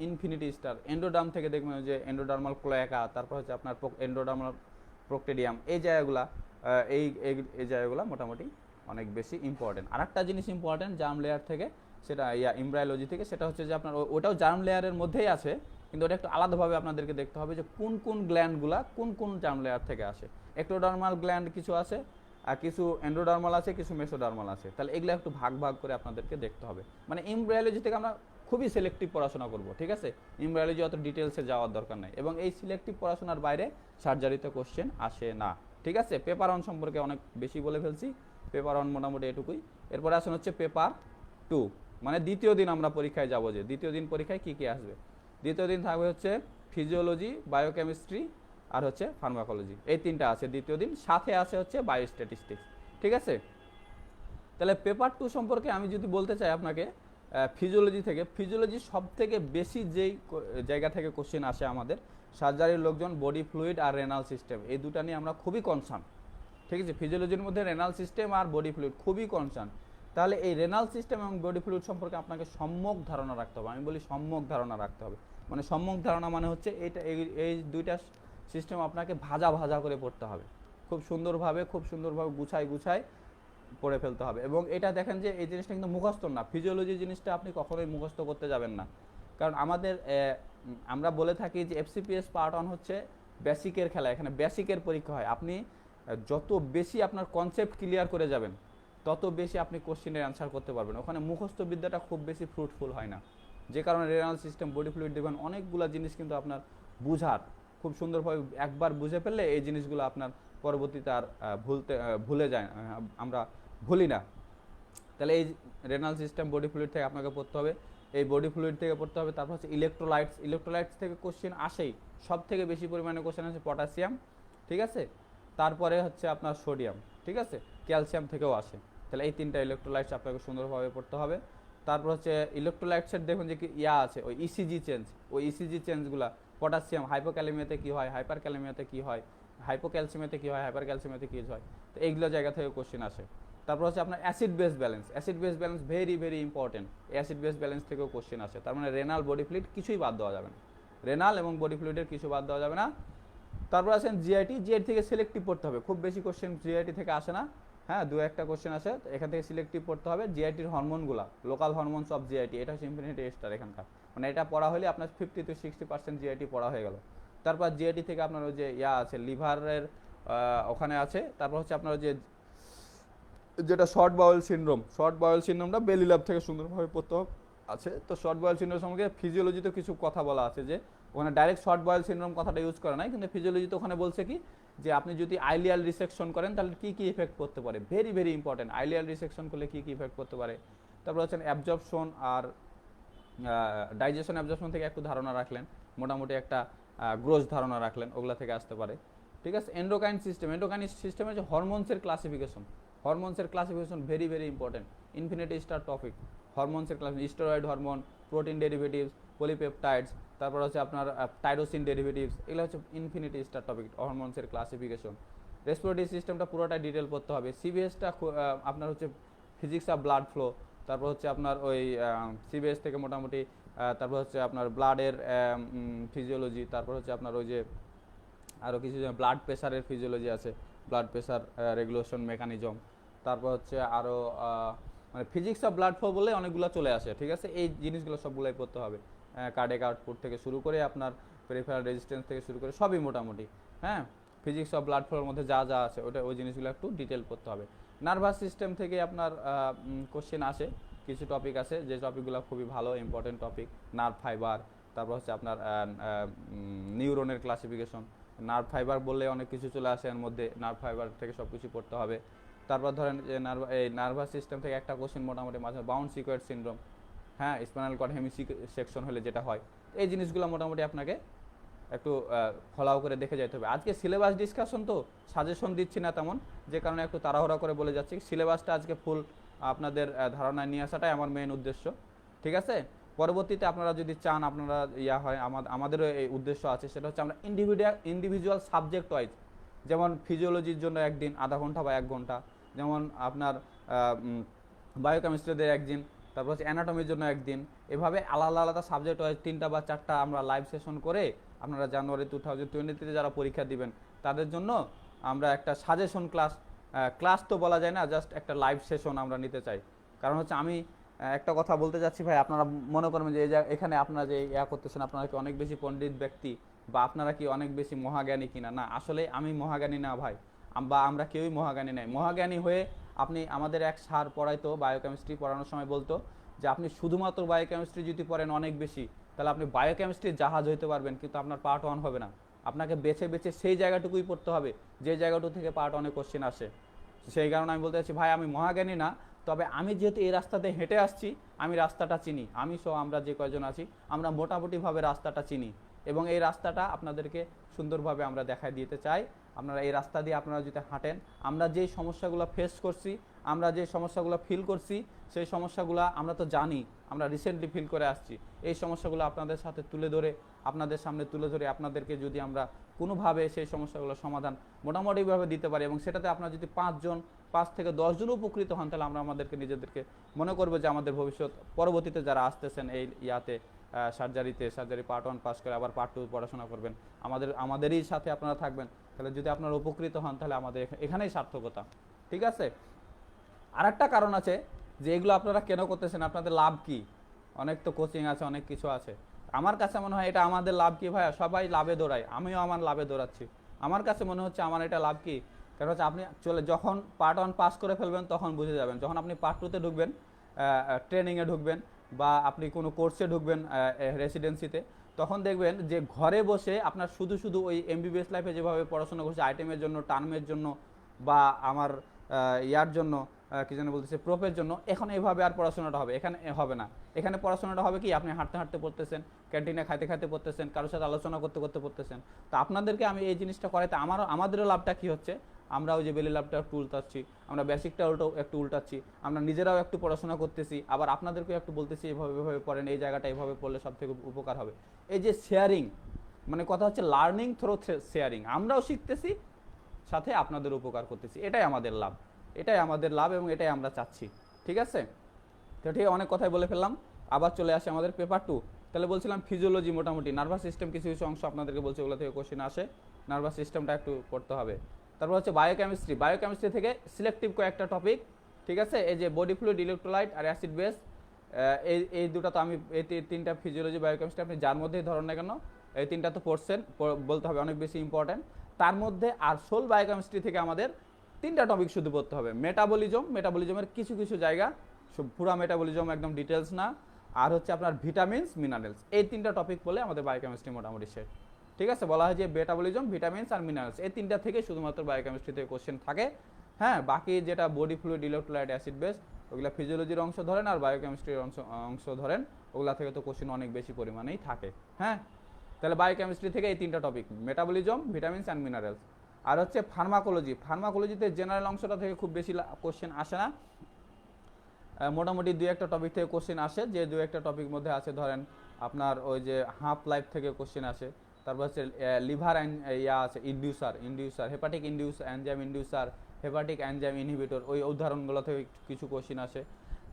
ইনফিনিটি স্টার, এন্ডোডার্ম থেকে দেখবেন যে এন্ডোডার্মাল ক্লোয়াকা, তারপর হচ্ছে আপনার এন্ডোডার্মাল প্রোক্টেডিয়াম, এই জায়গাগুলা এই জায়গাগুলো মোটামুটি অনেক বেশি ইম্পর্টেন্ট। আর একটা জিনিস ইম্পর্টেন্ট জার্ম লেয়ার থেকে, সেটা এমব্রায়োলজি থেকে, সেটা হচ্ছে যে আপনার ওটাও জার্ম লেয়ারের মধ্যেই আছে, কিন্তু ওটা একটু আলাদাভাবে আপনাদেরকে দেখতে হবে যে কোন কোন গ্ল্যান্ডগুলা কোন কোন জার্ম লেয়ার থেকে আসে। একটোডার্মাল গ্ল্যান্ড কিছু আছে, আর কিছু এন্ডোডার্মাল আছে, কিছু মেসোডার্মাল আছে, তাহলে এগুলো একটু ভাগ ভাগ করে আপনাদেরকে দেখতে হবে। মানে এমব্রায়োলজি থেকে আমরা খুবই সিলেক্টিভ পড়াশোনা করব, ঠিক আছে, এমব্রায়োলজি অত ডিটেলসে যাওয়ার দরকার নাই, এবং এই সিলেক্টিভ পড়াশোনার বাইরে সার্জারিতে কোশ্চেন আসে না, ঠিক আছে। পেপার 1 সম্পর্কে অনেক বেশি বলে ফেলছি, পেপার 1 মোটামুটি এটুকুই। এরপরে আসুন হচ্ছে পেপার 2, মানে দ্বিতীয় দিন আমরা পরীক্ষায় যাব, যে দ্বিতীয় দিন পরীক্ষায় কী কী আসবে। দ্বিতীয় দিন থাকবে হচ্ছে ফিজিওলজি, বায়োকেমিস্ট্রি আর হচ্ছে ফার্মাকোলজি, এই 3টা আছে দ্বিতীয় দিন, সাথে আছে হচ্ছে বায়োস্ট্যাটিস্টিক্স, ঠিক আছে। তাহলে পেপার 2 সম্পর্কে আমি যদি বলতে চাই আপনাকে, ফিজিওলজি থেকে, ফিজিওলজি সব থেকে বেশি যেই জায়গা থেকে কোশ্চেন আসে আমাদের সার্জারির লোকজন, বডি ফ্লুইড আর রেনাল সিস্টেম, এই দুটা নিয়ে আমরা খুবই কনসার্ন, ঠিক আছে। ফিজিওলজির মধ্যে রেনাল সিস্টেম আর বডি ফ্লুইড খুবই কনসার্ন। তাহলে এই রেনাল সিস্টেম এবং বডি ফ্লুইড সম্পর্কে আপনাকে সম্যক ধারণা রাখতে হবে, আমি বলি সম্যক ধারণা রাখতে হবে। মানে সম্যক ধারণা মানে হচ্ছে এই দুইটা সিস্টেম আপনাকে ভাজা ভাজা করে পড়তে হবে, খুব সুন্দরভাবে গুছাই পড়ে ফেলতে হবে। এবং এটা দেখেন যে এই জিনিসটা কিন্তু মুখস্থ না, ফিজিওলজি জিনিসটা আপনি কখনোই মুখস্থ করতে যাবেন না, কারণ আমরা বলে থাকি যে এফসিপিএস পার্ট 1 হচ্ছে বেসিকের খেলা, এখানে বেসিকের পরীক্ষা হয়। আপনি যত বেশি আপনার কনসেপ্ট ক্লিয়ার করে যাবেন তত বেশি আপনি কোশ্চেনের অ্যান্সার করতে পারবেন, ওখানে মুখস্থ বিদ্যাটা খুব বেশি ফ্রুটফুল হয় না, যে কারণে রেনাল সিস্টেম, বডি ফ্লুইড দেখবেন অনেকগুলো জিনিস কিন্তু আপনার বুঝার খুব সুন্দরভাবে, একবার বুঝে ফেললে এই জিনিসগুলো আপনার পরবর্তীতে আর ভুলে যায়, আমরা ভুলি না। তাহলে এই রেনাল সিস্টেম, বডি ফ্লুইড থেকে আপনাকে পড়তে হবে, এই বডি ফ্লুইড থেকে পড়তে হবে। তারপর হচ্ছে ইলেকট্রোলাইটস থেকে কোশ্চেন আসেই, সব থেকে বেশি পরিমাণে কোশ্চেন আছে পটাশিয়াম, ঠিক আছে, তারপরে হচ্ছে আপনার সোডিয়াম, ঠিক আছে, ক্যালসিয়াম থেকেও আসে। তাহলে এই 3টা ইলেকট্রোলাইটস আপনাকে সুন্দরভাবে পড়তে হবে। তারপর হচ্ছে ইলেকট্রোলাইটসের দেখুন যে কি আছে, ওই ইসিজি চেঞ্জ, ওই ইসিজি চেঞ্জগুলো, পটাশিয়াম হাইপোক্যালেমিয়াতে কি হয়, হাইপার ক্যালেমিয়াতে কি হয়, হাইপোক্যালসিয়ামেতে কি হয়, হাইপার ক্যালসিয়ামেতে কি হয়, তো এইগুলো জায়গা থেকে কোশ্চেন আসে। তারপর হচ্ছে আপনার acid base balance very very important, acid base balance থেকেও কোশ্চেন আসে। তার মানে রেনাল, বডি ফ্লুইড কিছুই বাদ দেওয়া যাবে না, রেনাল এবং বডি ফ্লুইডের কিছু বাদ দেওয়া যাবে না। তারপর আছেন জিআইটি থেকে সিলেক্টিভ পড়তে হবে, খুব বেশি কোশ্চেন জিআইটি থেকে আসে না, হ্যাঁ, 2-1টা কোশ্চেন আসে, এখান থেকে সিলেক্টিভ পড়তে হবে। জিআইটির হরমোনগুলা, লোকাল হরমোনস অফ জিআইটি, এটা হচ্ছে ইনফিনিটি স্টার এখানকার, মানে এটা পড়া হলে আপনার 50 to 60% জিআইটি পড়া হয়ে গেল। তারপর জিআইটি থেকে আপনার ওই যে আছে লিভারের ওখানে আছে। তারপর হচ্ছে আপনার যে যেটা শর্ট বাউল সিনড্রোমটা বেলি ল্যাব থেকে সুন্দরভাবে পড়তে আছে। তো শর্ট বাউল সিনড্রোম সম্পর্কে ফিজিওলজিতে কিছু কথা বলা আছে, যে ওখানে ডাইরেক্ট শর্ট বাউল সিনড্রোম কথাটা ইউজ করে নাই, কিন্তু ফিজিওলজিতে ওখানে বলছে কি যে আপনি যদি আইলিয়াল রিসেকশন করেন তাহলে কি কি ইফেক্ট করতে পারে, very very important, ileal resection করলে কি কি ইফেক্ট করতে পারে। তারপর হচ্ছে অ্যাবজর্পশন আর ডাইজেশন, অ্যাবজর্পশন থেকে একটু ধারণা রাখলেন, মোটামুটি একটা গ্রোস ধারণা রাখলেন, ওগুলা থেকে আসতে পারে, ঠিক আছে। এন্ডোক্রাইন সিস্টেমের যে হরমোনসের classification very very important, infinity star topic, হরমোনসের classification, steroid hormone, protein derivatives, polypeptides, তারপর হচ্ছে আপনার টাইরোসিন ডেরিভেটিভস, এগুলো হচ্ছে ইনফিনিটি স্টার টপিক, হরমোনসের ক্লাসিফিকেশন। রেসপিরেটরি সিস্টেমটা পুরোটা ডিটেল পড়তে হবে। সিবিএসটা আপনার হচ্ছে ফিজিক্স অফ ব্লাড ফ্লো, তারপর হচ্ছে আপনার ওই সিবিএস থেকে মোটামুটি, তারপর হচ্ছে আপনার ব্লাডের ফিজিওলজি, তারপর হচ্ছে আপনার ওই যে আরও কিছু ব্লাড প্রেশারের ফিজিওলজি আছে, ব্লাড প্রেশার রেগুলেশন মেকানিজম, তারপর হচ্ছে আরও মানে ফিজিক্স অফ ব্লাড ফ্লো বলে অনেকগুলো চলে আসে, ঠিক আছে, এই জিনিসগুলো সবগুলোই পড়তে হবে। কার্ডিয়াক আউটপুট থেকে শুরু করে আপনার পেরিফেরাল রেজিস্ট্যান্স থেকে শুরু করে সবই মোটামুটি, হ্যাঁ, ফিজিক্স অফ ব্লাড ফ্লোর মধ্যে যা যা আছে ওই জিনিসগুলো একটু ডিটেল করতে হবে। নার্ভাস সিস্টেম থেকে আপনার কোশ্চেন আসে, কিছু টপিক আছে যে টপিকগুলো খুবই ভালো ইম্পর্টেন্ট টপিক, নার্ভ ফাইবার, তারপর হচ্ছে আপনার নিউরনের ক্লাসিফিকেশন। নার্ভ ফাইবার বললে অনেক কিছু চলে আসে এর মধ্যে, নার্ভ ফাইবার থেকে সব কিছু পড়তে হবে। তারপর ধরেন যে এই নার্ভাস সিস্টেম থেকে একটা কোশ্চেন মোটামুটি মাঝে বাউন্ড সিকোয়েড সিনড্রোম, হ্যাঁ, স্পাইনাল কর্ড সেকশন হলে যেটা হয়, এই জিনিসগুলো মোটামুটি আপনাকে একটু ফলো করে দেখে যেতে হবে। আজকে সিলেবাস ডিসকাশন তো সাজেশন দিচ্ছি না তেমন, যে কারণে একটু তাড়াহুড়া করে বলে যাচ্ছি। সিলেবাসটা আজকে ফুল আপনাদের ধারণায় নিয়ে আসাটাই আমার মেইন উদ্দেশ্য, ঠিক আছে। পরবর্তীতে আপনারা যদি চান, আপনারা হয়, আমাদেরও এই উদ্দেশ্য আছে, সেটা হচ্ছে আমরা ইন্ডিভিজুয়াল সাবজেক্ট ওয়াইজ, যেমন ফিজিওলজির জন্য একদিন আধা ঘন্টা বা 1 ঘন্টা, যেমন আপনার বায়োকেমিস্ট্রিদের একদিন, তারপর হচ্ছে অ্যানাটমির জন্য একদিন, এভাবে আলাদা আলাদা সাবজেক্ট ওয়াইজ 3টা বা 4টা আমরা লাইভ সেশন করে আপনারা জানুয়ারি 2023 যারা পরীক্ষা দিবেন তাদের জন্য আমরা একটা সাজেশন ক্লাস তো বলা যায় না, জাস্ট একটা লাইভ সেশন আমরা নিতে চাই। কারণ হচ্ছে আমি একটা কথা বলতে যাচ্ছি ভাই, আপনারা মনে করবেন যে এখানে আপনারা যে করতেছেন, আপনারা কি অনেক বেশি পণ্ডিত ব্যক্তি বা আপনারা কি অনেক বেশি মহাজ্ঞানী কিনা। না, আসলে আমি মহাজ্ঞানী না ভাই, বা আমরা কেউই মহাজ্ঞানী নাই। মহাজ্ঞানী হয়ে আপনি, আমাদের এক স্যার পড়াইতো বায়োকেমিস্ট্রি, পড়ানোর সময় বলতো যে আপনি শুধুমাত্র বায়োকেমিস্ট্রি যদি পড়েন অনেক বেশি, তাহলে আপনি বায়োকেমিস্ট্রির জাহাজ হইতে পারবেন, কিন্তু আপনার পার্ট 1 হবে না। আপনাকে বেছে বেছে সেই জায়গাটুকুই পড়তে হবে যে জায়গাটুকু থেকে পার্ট 1 কোশ্চেন আসে। সেই কারণে আমি বলতে চাচ্ছি ভাই, আমি মহাজ্ঞানী না, তবে আমি যেহেতু এই রাস্তাতে হেঁটে আসছি, আমি রাস্তাটা চিনি। আমি সহ আমরা যে কয়জন আছি, আমরা মোটামুটিভাবে রাস্তাটা চিনি, এবং এই রাস্তাটা আপনাদেরকে সুন্দরভাবে আমরা দেখাই দিতে চাই। আপনারা এই রাস্তা দিয়ে আপনারা যদি হাঁটেন, আমরা যেই সমস্যাগুলো ফেস করছি, আমরা যে সমস্যাগুলো ফিল করছি, সেই সমস্যাগুলো আমরা তো জানি, আমরা রিসেন্টলি ফিল করে আসছি। এই সমস্যাগুলো আপনাদের সাথে তুলে ধরে, আপনাদের সামনে তুলে ধরে আপনাদেরকে যদি আমরা কোনোভাবে সেই সমস্যাগুলোর সমাধান মোটামুটিভাবে দিতে পারি, এবং সেটাতে আপনারা যদি 5 থেকে 10 জন উপকৃত হন, তাহলে আমরা আমাদেরকে নিজেদেরকে মনে করবো যে আমাদের ভবিষ্যৎ পরবর্তীতে যারা আসতেছেন এই সার্জারি পার্ট 1 পাস করে আবার পার্ট 2 পড়াশোনা করবেন, আমাদেরই সাথে আপনারা থাকবেন, তাহলে যদি আপনারা উপকৃত হন, তাহলে আমাদের এখানেই সার্থকতা, ঠিক আছে। আরেকটা কারণ আছে যে এগুলো আপনারা কেন করতেছেন, আপনাদের লাভ কি? অনেক তো কোচিং আছে, অনেক কিছু আছে। আমার কাছে মনে হয় এটা আমাদের লাভ কি ভাইয়া, সবাই লাভে দৌড়ায়, আমিও আমার লাভে দৌড়াচ্ছি। আমার কাছে মনে হচ্ছে আমার এটা লাভ কি, কারণ হচ্ছে আপনি যখন পার্ট 1 পাস করে ফেলবেন তখন বুঝে যাবেন, যখন আপনি পার্ট 2তে ঢুকবেন, ট্রেনিংয়ে ঢুকবেন, বা আপনি কোনো কোর্সে ঢুকবেন রেসিডেন্সিতে, তখন দেখবেন যে ঘরে বসে আপনার শুধু ওই এমবিবিএস লাইফে যেভাবে পড়াশোনা করছে আইটেমের জন্য, টার্মের জন্য, বা আমার ইয়ার জন্য, কি যেন বলতেছে, প্রফের জন্য, এখন এইভাবে আর পড়াশোনাটা হবে, এখানে হবে না। এখানে পড়াশোনাটা হবে কি, আপনি হাঁটতে হাঁটতে পড়তেছেন, ক্যান্টিনে খাইতে খাইতে পড়তেছেন, কারোর সাথে আলোচনা করতে করতে পড়তেছেন। তো আপনাদেরকে আমি এই জিনিসটা করাইতে আমাদেরও লাভটা কি হচ্ছে, আমরা ওই যে বেলি লাভটা একটু উল্টাচ্ছি, আমরা বেসিকটা একটু উল্টাচ্ছি, আমরা নিজেরাও একটু পড়াশোনা করতেছি, আবার আপনাদেরকেও একটু বলতেছি এভাবে পড়েন, এই জায়গাটা এভাবে পড়লে সব থেকে উপকার হবে। এই যে শেয়ারিং, মানে কথা হচ্ছে লার্নিং থ্রু শেয়ারিং, আমরাও শিখতেছি, সাথে আপনাদের উপকার করতেছি, এটাই আমাদের লাভ, এবং এটাই আমরা চাচ্ছি, ঠিক আছে। তো ঠিক অনেক কথাই বলে ফেললাম, আবার চলে আসে আমাদের পেপার 2। তাহলে বলছিলাম ফিজিওলজি, মোটামুটি নার্ভাস সিস্টেম কিছু কিছু অংশ আপনাদেরকে বলছি, ওগুলো থেকে কোশ্চেন আসে, নার্ভাস সিস্টেমটা একটু পড়তে হবে। তারপর হচ্ছে বায়োকেমিস্ট্রি থেকে সিলেক্টিভ কয়েকটা টপিক, ঠিক আছে। এই যে বডি ফ্লুইড, ইলেকট্রোলাইট আর অ্যাসিড বেস, এই দুটো তো আমি, এই 3টা ফিজিওলজি বায়োকেমিস্ট্রি আপনি যার মধ্যেই ধরেন না কেন, এই 3টা তো পড়ছেন, বলতে হবে অনেক বেশি ইম্পর্টেন্ট। তার মধ্যে সোল বায়োকেমিস্ট্রি থেকে আমাদের 3টা টপিক শুধু পড়তে হবে। মেটাবলিজমের কিছু কিছু জায়গা, পুরো মেটাবলিজম একদম ডিটেলস না, আর হচ্ছে আপনার ভিটামিনস, মিনারেলস, এই 3টা টপিক বলে আমাদের বায়োকেমিস্ট্রি মোটামুটি সেট, ঠিক আছে। বলা হয় যে মেটাবলিজম, ভিটামিনস আর মিনারেলস, এই 3টা থেকে শুধুমাত্র বায়োকেমিস্ট্রি থেকে কোশ্চেন থাকে, হ্যাঁ। বাকি যেটা body fluid, electrolyte, acid base, ওগুলা ফিজিওলজির অংশ ধরেন, আর বায়োকেমিস্ট্রির অংশ ধরেন, ওগুলা থেকে তো কোশ্চেন অনেক বেশি পরিমাণেই থাকে, হ্যাঁ। তাহলে বায়োকেমিস্ট্রি থেকে এই 3টা topic, metabolism, vitamins and minerals. আর হচ্ছে ফার্মাকোলজিতে জেনারেল অংশটা থেকে খুব বেশি কোশ্চেন আসে না, মোটামুটি 2-1টা টপিক থেকে কোশ্চেন আসে, যে 2-1টা টপিক মধ্যে আছে ধরেন আপনার ওই যে হাফ লাইফ থেকে কোশ্চেন আসে, তারপর হচ্ছে লিভার আছে inducer, hepatic enzyme inducer, hepatic enzyme inhibitor, ওই উদাহরণগুলো থেকে কিছু কোশ্চেন আসে।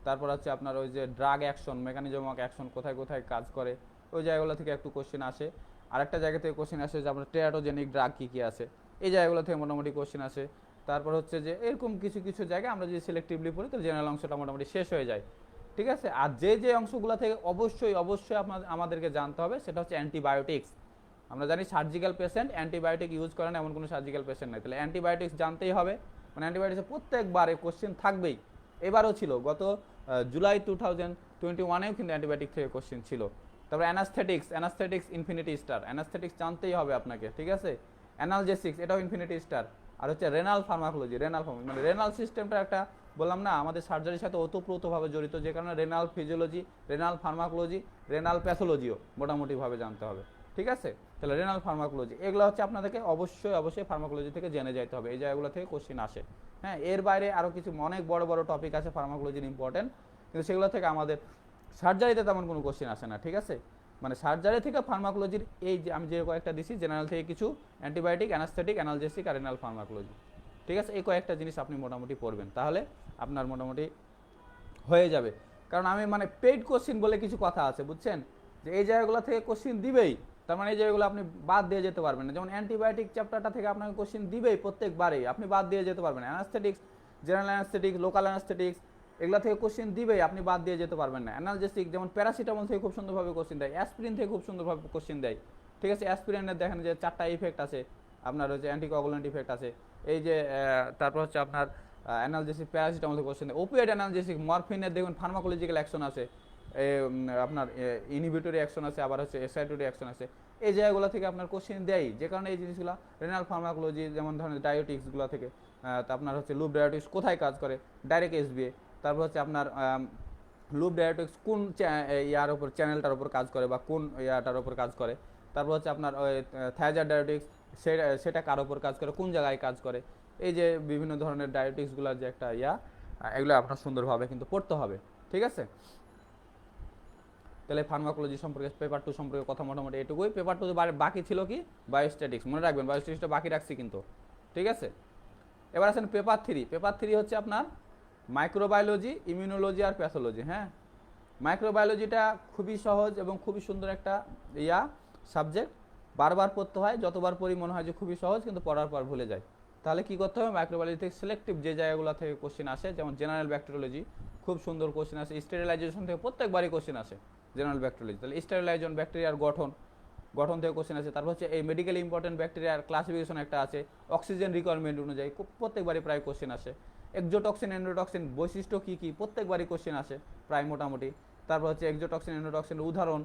তারপর হচ্ছে আপনার ওই যে drug action, mechanism of action, কোথায় কোথায় কাজ করে, ওই জায়গাগুলো থেকে একটু কোশ্চেন আসে। আরেকটা জায়গা থেকে কোশ্চেন আসে যে আপনার টেরাটোজেনিক ড্রাগ কী আছে, এই জায়গাগুলো থেকে মোটামুটি কোশ্চেন আসে। তারপর হচ্ছে যে এরকম কিছু কিছু জায়গায় আমরা যদি সিলেক্টিভলি পড়ি, তো জেনারেল অংশটা মোটামুটি শেষ হয়ে যায়। ঠিক আছে। আর যে অংশগুলো থেকে অবশ্যই অবশ্যই আমাদেরকে জানতে হবে সেটা হচ্ছে অ্যান্টিবায়োটিক্স। আমরা জানি সার্জিক্যাল পেশেন্ট অ্যান্টিবায়োটিক ইউজ করে না এমন কোনো সার্জিক্যাল পেশেন্ট নাই, তাহলে অ্যান্টিবায়োটিক্স জানতেই হবে। মানে অ্যান্টিবায়োটিক্সে প্রত্যেকবারে কোশ্চেন থাকবেই, এবারও ছিল, গত জুলাই 2021-এও কিন্তু অ্যান্টিবায়োটিক থেকে কোশ্চেন ছিল। তারপরে অ্যানাস্থেটিক্স ইনফিনিটি স্টার, অ্যানাস্থেটিক্স জানতেই হবে আপনাকে, ঠিক আছে। অ্যানালজেসিক্স এটাও ইনফিনিটি স্টার। আর হচ্ছে রেনাল ফার্মাকোলজি, মানে রেনাল সিস্টেমটা একটা বললাম না আমাদের সার্জারির সাথে ওতপ্রোতভাবে জড়িত, যে কারণে renal physiology, renal pharmacology, renal প্যাথোলজিও মোটামুটিভাবে জানতে হবে, ঠিক আছে। তাহলে রেনাল ফার্মাকোলজি এগুলো হচ্ছে আপনাদেরকে অবশ্যই অবশ্যই ফার্মাকোলজি থেকে জেনে যেতে হবে, এই জায়গাগুলো থেকে কোশ্চেন আসে। হ্যাঁ, এর বাইরে আরও কিছু অনেক বড় বড় টপিক আছে ফার্মাকোলজির ইম্পর্টেন্ট, কিন্তু সেগুলো থেকে আমাদের সার্জারিতে তেমন কোনো কোশ্চেন আসে না, ঠিক আছে। মানে সার্জারি থেকে ফার্মাকোলজির এই যে আমি যে কয়েকটা দিছি, জেনারেল থেকে কিছু, অ্যান্টিবায়োটিক, অ্যানাস্থেটিক, অ্যানালজেসিক আর রেনাল ফার্মাকোলজি, ঠিক আছে। এই কয়েকটা জিনিস আপনি মোটামুটি পড়বেন, তাহলে আপনার মোটামুটি হয়ে যাবে। কারণ আমি মানে পেইড কোশ্চিন বলে কিছু কথা আছে, বুঝছেন, যে এই জায়গাগুলো থেকে কোশ্চিন দিবেই, তার মানে এই জায়গাগুলো আপনি বাদ দিয়ে যেতে পারবেন না। যেমন অ্যান্টিবায়োটিক চ্যাপ্টারটা থেকে আপনাকে কোশ্চিন দিবেই প্রত্যেকবারেই, আপনি বাদ দিয়ে যেতে পারবেন না। অ্যানাস্থেটিক্স, জেনারেল অ্যানাস্থেটিক্স, লোকাল অ্যানাস্থেটিক্স এগুলো থেকে কোশ্চিন দিবেই, আপনি বাদ দিয়ে যেতে পারবেন না। অ্যানালজেসিক যেমন প্যারাসিটামল থেকে খুব সুন্দরভাবে কোশ্চিন দেয়, অ্যাসপিরিন থেকে খুব সুন্দরভাবে কোশ্চিন দেয়, ঠিক আছে। অ্যাসপিরিনের দেখেন যে 4টা ইফেক্ট আছে, আপনার হচ্ছে অ্যান্টিকোয়াগুলেন্ট ইফেক্ট আছে, এই যে তারপর হচ্ছে আপনার অ্যানালজেসিক প্যারাসিটামল থেকে কোশ্চিন দেয়। ওপিয়েড অ্যানালজেসিক, মরফিনের দেখুন ফার্মাকোলজিক্যাল অ্যাকশন আছে, আপনার ইনহিবিটরি অ্যাকশন আছে, আবার হচ্ছে এক্সাইটরি অ্যাকশন আছে, এই জায়গাগুলো থেকে আপনার কোশ্চেন দেয়, যে কারণে এই জিনিসগুলো রেনাল ফার্মাকোলজি যেমন ধরনের ডায়োটিক্সগুলো থেকে, আপনার হচ্ছে লুপ ডায়োটিক্স কোথায় কাজ করে, ডাইরেক্ট এসবিএ, তারপর হচ্ছে আপনার লুপ ডায়োটিক্স কোন ইয়ার উপর, চ্যানেলটার উপর কাজ করে বা কোন ইয়াটার উপর কাজ করে, তারপর হচ্ছে আপনার থায়াজার ডায়োটিক্স সেটা কার উপর কাজ করে, কোন জায়গায় কাজ করে, এই যে বিভিন্ন ধরনের ডায়োটিক্সগুলোর যে একটা এগুলো আপনার সুন্দরভাবে কিন্তু পড়তে হবে, ঠিক আছে। তাহলে ফার্মাকোলজি সম্পর্কে পেপার 2 সম্পর্কে কথা মোটামুটি এটুকুই। পেপার 2 বাকি ছিল কি, বায়োস্ট্যাটিক্স, মনে রাখবেন বায়োস্ট্যাটিক্সটা বাকি রাখছি কিন্তু, ঠিক আছে। এবার আসেন পেপার 3। পেপার 3 হচ্ছে আপনার মাইক্রোবায়োলজি, ইমিউনোলজি আর প্যাথোলজি। হ্যাঁ, মাইক্রোবায়োলজিটা খুবই সহজ এবং খুবই সুন্দর একটা সাবজেক্ট, বারবার পড়তে হয়, যতবার পড়ি মনে হয় যে খুবই সহজ, কিন্তু পড়ার পর ভুলে যায়। তাহলে কি করতে হবে, মাইক্রোবায়োলজি থেকে সিলেক্টিভ যে জায়গাগুলো থেকে কোশ্চেন আসে, যেমন জেনারেল ব্যাকটেরিওলজি খুব সুন্দর কোশ্চেন আসে, স্টেরিলাইজেশন থেকে প্রত্যেকবারই কোশ্চেন আসে জেনারেল ব্যাকটেরিওলজি, তাহলে স্টেরিলাইজেশন ব্যাকটেরিয়ার গঠন থেকে কোশ্চেন আছে। তারপর হচ্ছে এই মেডিকেল ইম্পর্টেন্ট ব্যাকটেরিয়ার ক্লাসিফিকেশন একটা আছে, অক্সিজেন রিকোয়ারমেন্ট অনুযায়ী প্রত্যেকবারই প্রায় কোশ্চেন আসে। এক্সোটক্সিন, এন্ডোটক্সিন বৈশিষ্ট্য কী কী প্রত্যেকবারই কোশ্চেন আসে প্রায় মোটামুটি। তারপর হচ্ছে এক্সোটক্সিন, এন্ডোটক্সিনের উদাহরণ,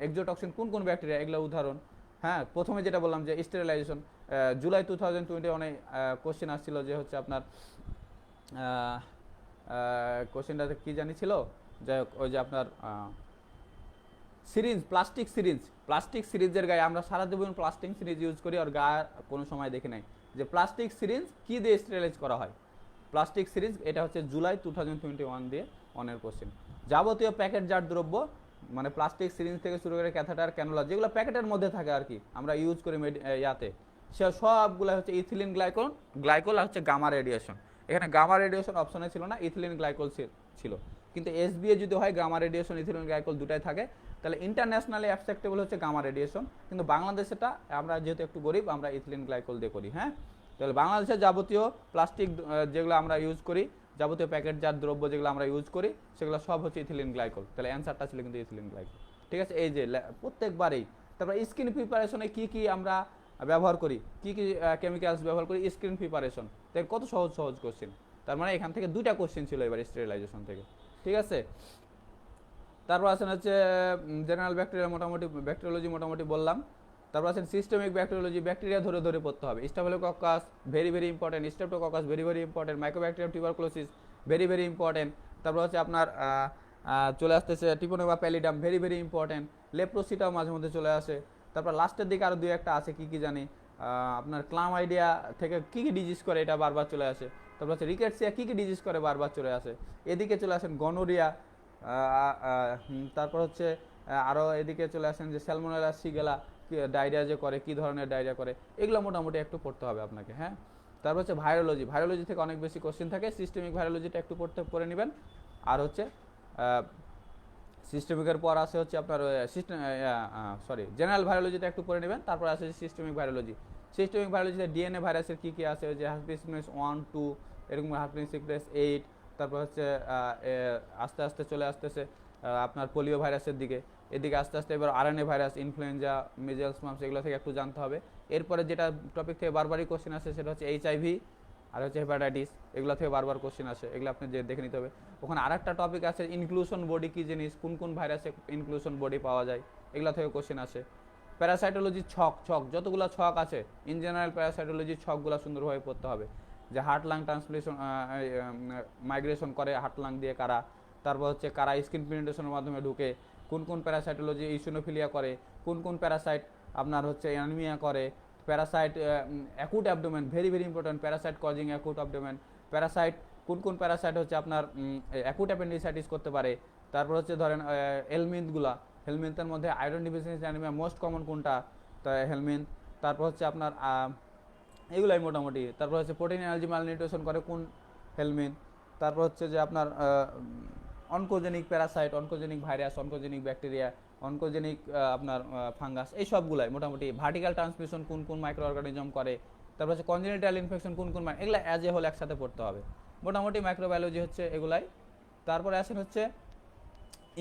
এক্সোটক্সিন কোন কোন ব্যাকটেরিয়া এগুলোর উদাহরণ। হ্যাঁ, প্রথমে যেটা বললাম যে স্টেরিলাইজেশন, জুলাই 2021 কোশ্চেন আসছিল যে হচ্ছে আপনার কোশ্চেনটাতে কী জানি ছিল, যাই হোক ওই যে আপনার সিরিঞ্জ, প্লাস্টিক সিরিঞ্জের গায়ে আমরা সারা জীবন প্লাস্টিক সিরিঞ্জ ইউজ করি, আর গায়ে কোনো সময় দেখি নাই যে প্লাস্টিক সিরিঞ্জ কী দিয়ে স্টেরিলাইজ করা হয়। প্লাস্টিক সিরিঞ্জ, এটা হচ্ছে জুলাই 2021 দিয়ে অনের কোশ্চেন। যাবতীয় প্যাকেটজাত দ্রব্য, মানে প্লাস্টিক সিরিঞ্জ থেকে শুরু করে ক্যাথেটার, ক্যানুলা, যেগুলো প্যাকেটের মধ্যে থাকে আর কি, আমরা ইউজ করি সে সবগুলো হচ্ছে ইথিলিন গ্লাইকল আর হচ্ছে গামা রেডিয়েশন। এখানে গামা রেডিয়েশন অপশনে ছিল না, ইথিলিন গ্লাইকল ছিল, কিন্তু এসবিএ যদি হয় গামা রেডিয়েশন, ইথিলিন গ্লাইকল দুটাই থাকে, তাহলে ইন্টারন্যাশনালি অ্যাকসেপ্টেবল হচ্ছে গামা রেডিয়েশন, কিন্তু বাংলাদেশেটা আমরা যেহেতু একটু গরিব, আমরা ইথিলিন গ্লাইকল দিয়ে করি। হ্যাঁ, তাহলে বাংলাদেশের যাবতীয় প্লাস্টিক যেগুলো আমরা ইউজ করি, যাবতীয় প্যাকেটজাত দ্রব্য যেগুলো আমরা ইউজ করি, সেগুলো সব হচ্ছে ইথিলিন গ্লাইকল। তাহলে অ্যান্সারটা ছিল কিন্তু ইথিলিন গ্লাইকল, ঠিক আছে। এই যে প্রত্যেকবারেই। তারপর স্কিন প্রিপারেশনে কি কি আমরা ব্যবহার করি, কি কি কেমিক্যালস ব্যবহার করি, স্কিন প্রিপারেশন, তাই কত সহজ কোশ্চেন। তার মানে এখান থেকে 2টা কোশ্চেন ছিল এবার স্টেরিলাইজেশন থেকে, ঠিক আছে। তারপর আছেন হচ্ছে জেনারেল ব্যাকটেরিওলজি মোটামুটি বললাম। তারপর আছেন সিস্টেমিক ব্যাকটেরিওলজি, ব্যাকটেরিয়া ধরে ধরে পড়তে হবে। Staphylococcus very important, streptococcus very important, mycobacterium tuberculosis very important. তারপর হচ্ছে আপনার চলে আসতেছে টিপোনেমা প্যালিডাম ভেরি ইম্পর্টেন্ট, লেপ্রোসিটাও মাঝে মধ্যে চলে আসে। তারপর লাস্টের দিকে আরও 2-1টা আছে, কি জানি, আপনার ক্লামাইডিয়া থেকে কি ডিজিজ করে, এটা বারবার চলে আসে। তারপর হচ্ছে রিকেটসিয়া কি ডিজিজ করে, বারবার চলে আসে। এদিকে চলে আসেন গনোরিয়া, তারপর হচ্ছে আরও এদিকে চলে আসেন যে স্যালমোনেলা শিগেলা ডায়রিয়া যে করে, কি ধরনের ডায়রিয়া করে, এগুলো মোটামুটি একটু পড়তে হবে আপনাকে। হ্যাঁ, তারপর হচ্ছে ভাইরোলজি থেকে অনেক বেশি কোশ্চেন থাকে, সিস্টেমিক ভাইরোলজিটা একটু পড়ে নেবেন। আর হচ্ছে সিস্টেমিকের পর আসে হচ্ছে আপনার জেনারেল ভাইরোলজিটা একটু পড়ে নেবেন। তারপর আসে সিস্টেমিক ভাইরোলজিতে ডিএনএ ভাইরাসের কী কী আছে, যে হার্পিস 1, 2, এরকম হার্পিস 8, তারপর হচ্ছে আস্তে আস্তে চলে আসতেছে আপনার পোলিও ভাইরাসের দিকে, এদিকে আস্তে আস্তে এবার RNA virus, influenza, measles, mumps এগুলো থেকে একটু জানতে হবে। এরপরে যেটা টপিক থেকে বারবারই কোশ্চেন আসে সেটা হচ্ছে এইচআইভি আর হচ্ছে হেপাটাইটিস, এগুলো থেকে বারবার কোশ্চেন আসে, এগুলো আপনি যে দেখে নিতে হবে। ওখানে আরেকটা টপিক আছে ইনক্লুশন বডি কী জিনিস, কোন কোন ভাইরাসে ইনক্লুশন বডি পাওয়া যায়, এগুলো থেকে কোশ্চেন আসে। প্যারাসাইটোলজির ছক যতগুলো ছক আছে ইন জেনারেল প্যারাসাইটোলজির ছকগুলো সুন্দরভাবে পড়তে হবে, যে হার্ট লাং ট্রান্সমিশন মাইগ্রেশন করে হার্ট লাং দিয়ে কারা, তারপর হচ্ছে কারা স্কিন পেনিট্রেশনের মাধ্যমে ঢুকে, কোন কোন প্যারাসাইটোলজি ইসিনোফিলিয়া করে, কোন কোন প্যারাসাইট আপনার হচ্ছে অ্যানিমিয়া করে, Parasite acute abdomen, very very important, Parasite causing acute abdomen, Parasite কোন কোন প্যারাসাইট হচ্ছে আপনার অ্যাকুট অ্যাপেন্ডিসাইটিস করতে পারে, তারপর হচ্ছে ধরেন হেলমিন্থগুলা, হেলমিন্থের মধ্যে iron deficiency anaemia most common কোনটা, হেলমিন্থ, তারপর হচ্ছে আপনার এগুলাই মোটামুটি, তারপর হচ্ছে প্রোটিন এনার্জি মালনিউট্রিশন করে কোন হেলমিন্থ, তারপর হচ্ছে যে আপনার oncogenic Parasite, oncogenic virus, oncogenic bacteria, oncogenic আপনার ফাঙ্গাস, এই সবগুলাই মোটামুটি, ভার্টিক্যাল ট্রান্সমিশন কোন কোন মাইক্রো অর্গানিজম করে, তারপর হচ্ছে কনজেনিটাল ইনফেকশন কোন কোন, এগুলো অ্যাজ এ হোল একসাথে পড়তে হবে মোটামুটি। মাইক্রোবায়োলজি হচ্ছে এগুলাই। তারপরে আসেন হচ্ছে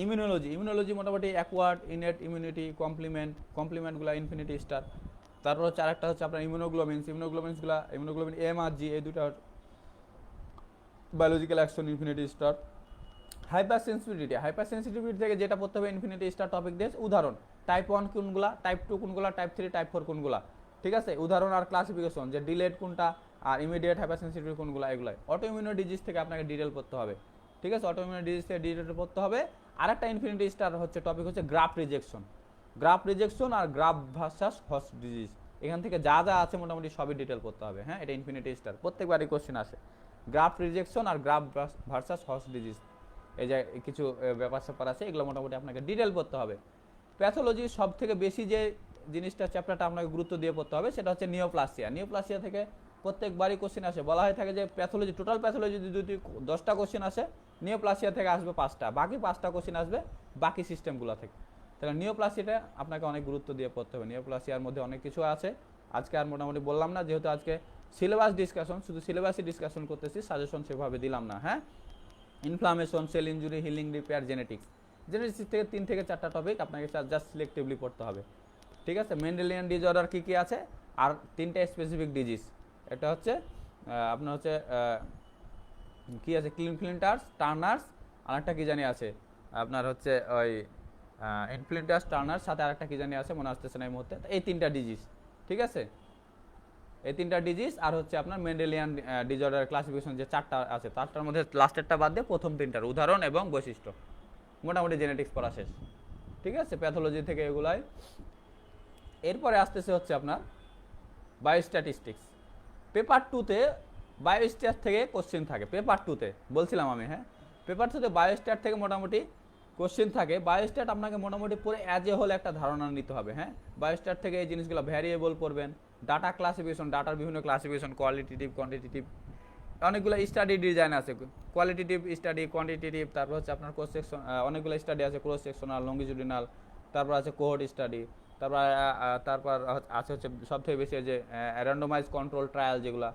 ইমিউনোলজি মোটামুটি অ্যাকোয়ার্ড, ইনেট ইমিউনিটি, কমপ্লিমেন্টগুলো ইনফিনিটি স্টার, তারপর হচ্ছে আরেকটা হচ্ছে আপনার ইমিউনোগ্লোবিনসগুলো, ইমিউনোগ্লোবিন এম আর জি, এই দুটো biological action infinity star. Hyper sensitivity থেকে যেটা পড়তে হবে ইনফিনিটি স্টার টপিক দিয়ে, উদাহরণ টাইপ 1 কোনগুলা, টাইপ 2 কোনগুলা, টাইপ 3 টাইপ 4 কোনগুলা, ঠিক আছে, উদাহরণ আর ক্লাসিফিকেশন, যে ডিলেড কোনটা আর ইমিডিয়েট হাইপার সেন্সিটিভ কোনগুলা, এগুলাই। অটোইমিউনো ডিজিজ থেকে আপনাকে ডিটেল পড়তে হবে, ঠিক আছে, অটোইমিউনো ডিজিজ থেকে ডিটেল পড়তে হবে। আরেকটা ইনফিনিটি স্টার হচ্ছে টপিক হচ্ছে গ্রাফট রিজেকশন আর গ্রাফ ভার্সাস হস্ট ডিজিজ, এখান থেকে যা যা আছে মোটামুটি সবই ডিটেল পড়তে হবে। হ্যাঁ, এটা ইনফিনিটি স্টার প্রত্যেকবারই কোশ্চেন আসে, গ্রাফট রিজেকশন আর গ্রাফ ভার্সাস হস্ট ডিজিজ, এই যে কিছু ব্যাপার স্যাপার আছে, এগুলো মোটামুটি আপনাকে ডিটেল পড়তে হবে। প্যাথোলজি সব থেকে বেশি যে জিনিসটা চ্যাপ্টারটা আপনাকে গুরুত্ব দিয়ে পড়তে হবে সেটা হচ্ছে নিওপ্লাসিয়া থেকে প্রত্যেকবারই কোশ্চেন আসে, বলা হয়ে থাকে যে প্যাথোলজি, টোটাল প্যাথোলজি যদি 10টা কোশ্চেন আসে, নিওপ্লাসিয়া থেকে আসবে 5টা, বাকি 5টা কোশ্চেন আসবে বাকি সিস্টেমগুলো থেকে। তাহলে নিওপ্লাসিয়াটা আপনাকে অনেক গুরুত্ব দিয়ে পড়তে হবে। নিওপ্লাসিয়ার মধ্যে অনেক কিছু আছে, আজকে আর মোটামুটি বললাম না, যেহেতু আজকে সিলেবাস ডিসকাশন, শুধু সিলেবাসই ডিসকাশন করতেছি, সাজেশন সেভাবে দিলাম না। হ্যাঁ, inflammation, sell injury, healing, repair, genetics থেকে 3 থেকে 4টা টপিক আপনাকে জাস্ট সিলেক্টিভলি পড়তে হবে, ঠিক আছে। মেন্ডেলিয়ান ডিসঅর্ডার কী কী আছে, আর 3টা স্পেসিফিক ডিজিজ, এটা হচ্ছে আপনার হচ্ছে কী আছে, ক্লিনফ্লিন্টার্স, টার্নার্স, আর একটা কী জানি আছে আপনার হচ্ছে ওই ইনফ্লিন্টার্স, টার্নার্স, সাথে আরেকটা কী জানি আছে, মনে আসতেছে না এই মুহূর্তে। এই 3টা ডিজিজ, ঠিক আছে, এই 3টা ডিজিজ, আর হচ্ছে আপনার মেন্ডেলিয়ান ডিসঅর্ডার ক্লাসিফিকেশন যে 4টা আছে, 4টার মধ্যে লাস্টেরটা বাদ দিয়ে প্রথম 3টার উদাহরণ এবং বৈশিষ্ট্য, মোটামুটি জেনেটিক্স পড়া শেষ, ঠিক আছে, প্যাথোলজি থেকে এগুলাই। এরপরে আসতেছে হচ্ছে আপনার বায়োস্ট্যাটিস্টিক্স। পেপার 2তে বায়োস্ট্যাট থেকে কোশ্চেন থাকে, পেপার 2তে বলছিলাম আমি। হ্যাঁ, পেপার 2তে বায়োস্ট্যাট থেকে মোটামুটি কোশ্চেন থাকে। বায়োস্ট্যাট আপনাকে মোটামুটি পুরো অ্যাজ এ হোল একটা ধারণা নিতে হবে। হ্যাঁ, বায়োস্ট্যাট থেকে এই জিনিসগুলো ভ্যারিয়েবল পড়বেন, ডাটা ক্লাসিফিকেশন, ডাটার বিভিন্ন ক্লাসিফিকেশন, কোয়ালিটেটিভ, কোয়ান্টিটেটিভ, অনেকগুলো স্টাডি ডিজাইন আছে, কোয়ালিটেটিভ স্টাডি, কোয়ান্টিটেটিভ, তারপর হচ্ছে আপনার ক্রস সেকশন, অনেকগুলো স্টাডি আছে, ক্রস সেকশনাল, লঙ্গিটিউডিনাল, তারপর আছে কোহর্ট স্টাডি, তারপর আছে হচ্ছে সবথেকে বেশি যে র্যান্ডমাইজ কন্ট্রোল ট্রায়াল, যেগুলো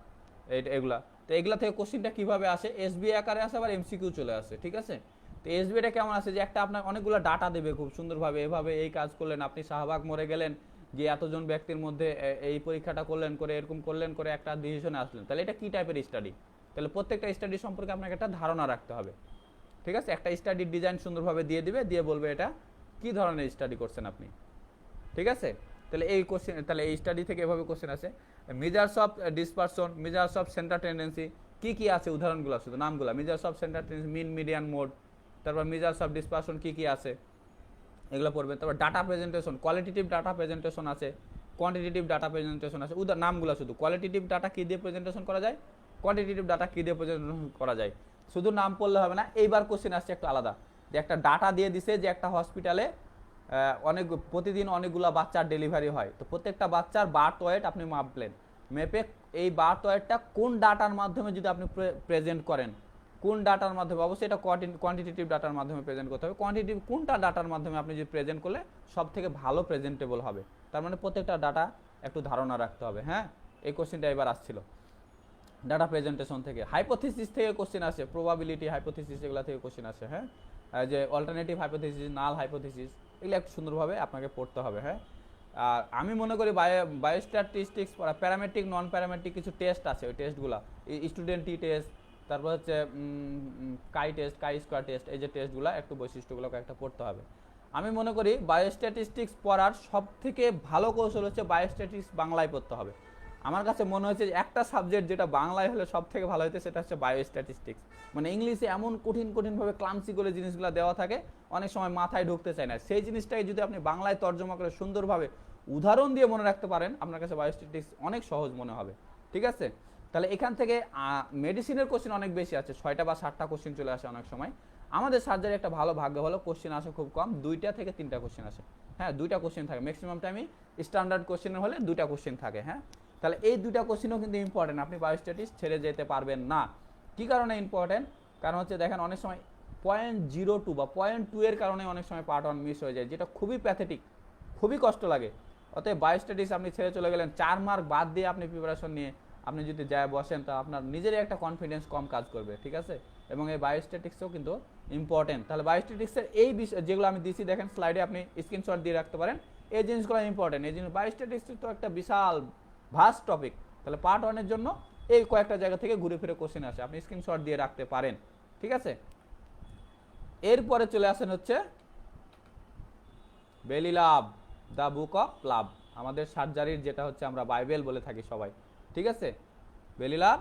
এগুলা। তো এগুলা থেকে কোশ্চেনটা কীভাবে আসে, এসবি আকারে আসে, আবার এমসিকিউ চলে আসে, ঠিক আছে। তো এসবিটা কেমন আছে, যে একটা আপনার অনেকগুলো ডাটা দেবে খুব সুন্দরভাবে, এভাবে এই কাজ করলেন, আপনি শাহবাগ মরে গেলেন, গিয়ে এতজন ব্যক্তির মধ্যে এই পরীক্ষাটা করলেন, করে এরকম করলেন, করে একটা ডিসিশনে আসলেন, তাহলে এটা কী টাইপের স্টাডি, তাহলে প্রত্যেকটা স্টাডি সম্পর্কে আপনাকে একটা ধারণা রাখতে হবে, ঠিক আছে। একটা স্টাডির ডিজাইন সুন্দরভাবে দিয়ে দিবে, দিয়ে বলবে এটা কী ধরনের স্টাডি করছেন আপনি, ঠিক আছে। তাহলে এই কোশ্চেন, তাহলে এই স্টাডি থেকে এভাবে কোশ্চেন আছে। Measures of dispersion, measures of centre tendency, কী কী আছে উদাহরণগুলো, শুধু নামগুলো, measures of centre tendency, mean, median, mode, তারপর মেজার্স অফ ডিসপারশন কী কী আছে এগুলো পড়বেন। তারপর data presentation, qualitative data presentation আছে, কোয়ান্টিটেটিভ ডাটা প্রেজেন্টেশন আছে, নামগুলো শুধু, কোয়ালিটেটিভ ডাটা কী দিয়ে প্রেজেন্টেশন করা যায়, কোয়ান্টিটেটিভ ডাটা কী দিয়ে প্রেজেন্টেশন করা যায়, শুধু নাম পড়লে হবে না। এইবার কোশ্চেন আসছে একটু আলাদা, যে একটা ডাটা দিয়ে দিছে যে একটা হসপিটালে প্রতিদিন অনেকগুলো বাচ্চার ডেলিভারি হয়, তো প্রত্যেকটা বাচ্চার বার্থ ওয়েট আপনি মাপলেন, মেপে এই বার্থ ওয়েটটা কোন ডাটার মাধ্যমে যদি আপনি প্রেজেন্ট করেন, কোন ডাটার মাধ্যমে, অবশ্যই এটা কোয়ান্টিটেটিভ ডাটার মাধ্যমে প্রেজেন্ট করতে হবে, কোয়ান্টিটেটিভ কোনটা ডাটার মাধ্যমে আপনি যদি প্রেজেন্ট করলে সব থেকে ভালো প্রেজেন্টেবল হবে, তার মানে প্রত্যেকটা ডাটা একটু ধারণা রাখতে হবে। হ্যাঁ, এই কোশ্চেনটা এবার আসছিল। ডাটা প্রেজেন্টেশন থেকে, হাইপোথিসিস থেকে কোশ্চেন আসে, প্রবাবিলিটি হাইপোথিসিস এগুলো থেকে কোশ্চেন আসে। হ্যাঁ, যে অল্টারনেটিভ হাইপোথিসিস, নাল হাইপোথিসিস, এগুলো একটু সুন্দরভাবে আপনাকে পড়তে হবে। হ্যাঁ, আর আমি মনে করি বায়োস্ট্যাটিস্টিক্স প্যারামেট্রিক নন প্যারামেট্রিক কিছু টেস্ট আছে, ওই টেস্টগুলো স্টুডেন্ট টি টেস্ট, তারপর হচ্ছে কাই টেস্ট, কাই স্কোয়ার টেস্ট, এই যে টেস্টগুলো একটু বৈশিষ্ট্যগুলো একটা পড়তে হবে। আমি মনে করি বায়োস্ট্যাটিস্টিক্স পড়ার সব থেকে ভালো কৌশল হচ্ছে বায়োস্ট্যাটিস্টিক্স বাংলায় পড়তে হবে। আমার কাছে মনে হচ্ছে যে একটা সাবজেক্ট যেটা বাংলায় হলে সব থেকে ভালো হতো সেটা হচ্ছে বায়োস্ট্যাটিস্টিক্স। মানে ইংলিশে এমন কঠিনভাবে ক্লামসি করে জিনিসগুলো দেওয়া থাকে, অনেক সময় মাথায় ঢুকতে চায় না। সেই জিনিসটাকে যদি আপনি বাংলায় তর্জমা করে সুন্দরভাবে উদাহরণ দিয়ে মনে রাখতে পারেন, আপনার কাছে বায়োস্ট্যাটিস্টিক্স অনেক সহজ মনে হবে। ঠিক আছে, তাহলে এখান থেকে মেডিসিনের কোশ্চেন অনেক বেশি আছে, 6টা বা 7টা কোশ্চেন চলে আসে অনেক সময়। আমাদের সার্জারি একটা ভালো ভাগ্য হলো কোশ্চেন আসে খুব কম, 2টা থেকে 3টা কোশ্চেন আসে। হ্যাঁ, 2টা কোশ্চেন থাকে ম্যাক্সিমাম টাইমই, স্ট্যান্ডার্ড কোশ্চেনের হলে 2টা কোশ্চেন থাকে। হ্যাঁ, তাহলে এই 2টা কোশ্চেনও কিন্তু ইম্পর্টেন্ট, আপনি বায়োস্ট্যাটিক্স ছেড়ে যেতে পারবেন না। কি কারণে ইম্পর্টেন্ট? কারণ হচ্ছে দেখেন অনেক সময় 0.02 বা 0.2 এর কারণে অনেক সময় পার্ট 1 মিস হয়ে যায়, যেটা খুবই প্যাথেটিক, খুবই কষ্ট লাগে। অতএব বায়োস্ট্যাটিক্স আপনি ছেড়ে চলে গেলেন, 4 মার্ক বাদ দিয়ে আপনি প্রিপারেশন নিয়ে আপনি যদি যায় বসেন, তা আপনার নিজেরই একটা কনফিডেন্স কম কাজ করবে। ঠিক আছে, এবং এই বায়োস্ট্যাটিক্সও কিন্তু ইম্পর্টেন্ট। তাহলে বায়োস্ট্যাটিক্সের এই বিষয় যেগুলো আমি দিচ্ছি দেখেন স্লাইডে, আপনি স্ক্রিনশট দিয়ে রাখতে পারেন, এই জিনিসগুলো ইম্পর্টেন্ট। এই জিনিস বায়োস্ট্যাটিক্স তো একটা বিশাল ভাস্ট টপিক, তাহলে পার্ট 1 জন্য এই কয়েকটা জায়গা থেকে ঘুরে ফিরে কোশ্চেন আসে, আপনি স্ক্রিনশট দিয়ে রাখতে পারেন। ঠিক আছে, এরপরে চলে আসেন হচ্ছে বেলি লাভ, দ্য বুক অফ লাভ, আমাদের সার্জারির যেটা হচ্ছে আমরা বাইবেল বলে থাকি সবাই। ঠিক আছে, বেলি লাভ,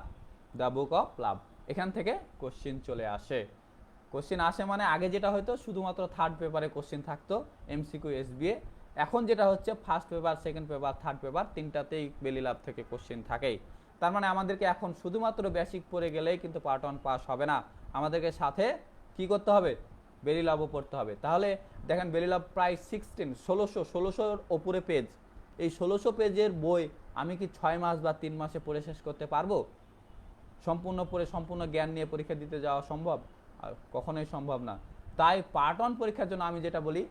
দ্য বুক অফ লাভ, এখান থেকে কোশ্চেন চলে আসে। কোশ্চেন আসে মানে আগে যেটা হয়তো শুধুমাত্র থার্ড পেপারে কোশ্চেন থাকতো এমসিকিউ এসবিএ, এখন যেটা হচ্ছে first paper, second paper, third paper, তিনটাতেই বেলি লাভ থেকে কোশ্চেন থাকেই। তার মানে আমাদেরকে এখন শুধুমাত্র বেসিক পড়ে গেলেই কিন্তু পার্ট 1 পাস হবে না, আমাদেরকে সাথে কি করতে হবে? বেলি লাভও পড়তে হবে। তাহলে দেখেন বেলি লাভ প্রায় 1600-1600 ওপরে পেজ, এই 1600 পেজের বই আমি কি 6 মাস বা 3 মাসে পড়ে শেষ করতে পারবো? সম্পূর্ণ পড়ে সম্পূর্ণ জ্ঞান নিয়ে পরীক্ষা দিতে যাওয়া সম্ভব? কখনোই সম্ভব না। তাই পার্ট 1 পরীক্ষার জন্য আমি যেটা বলি,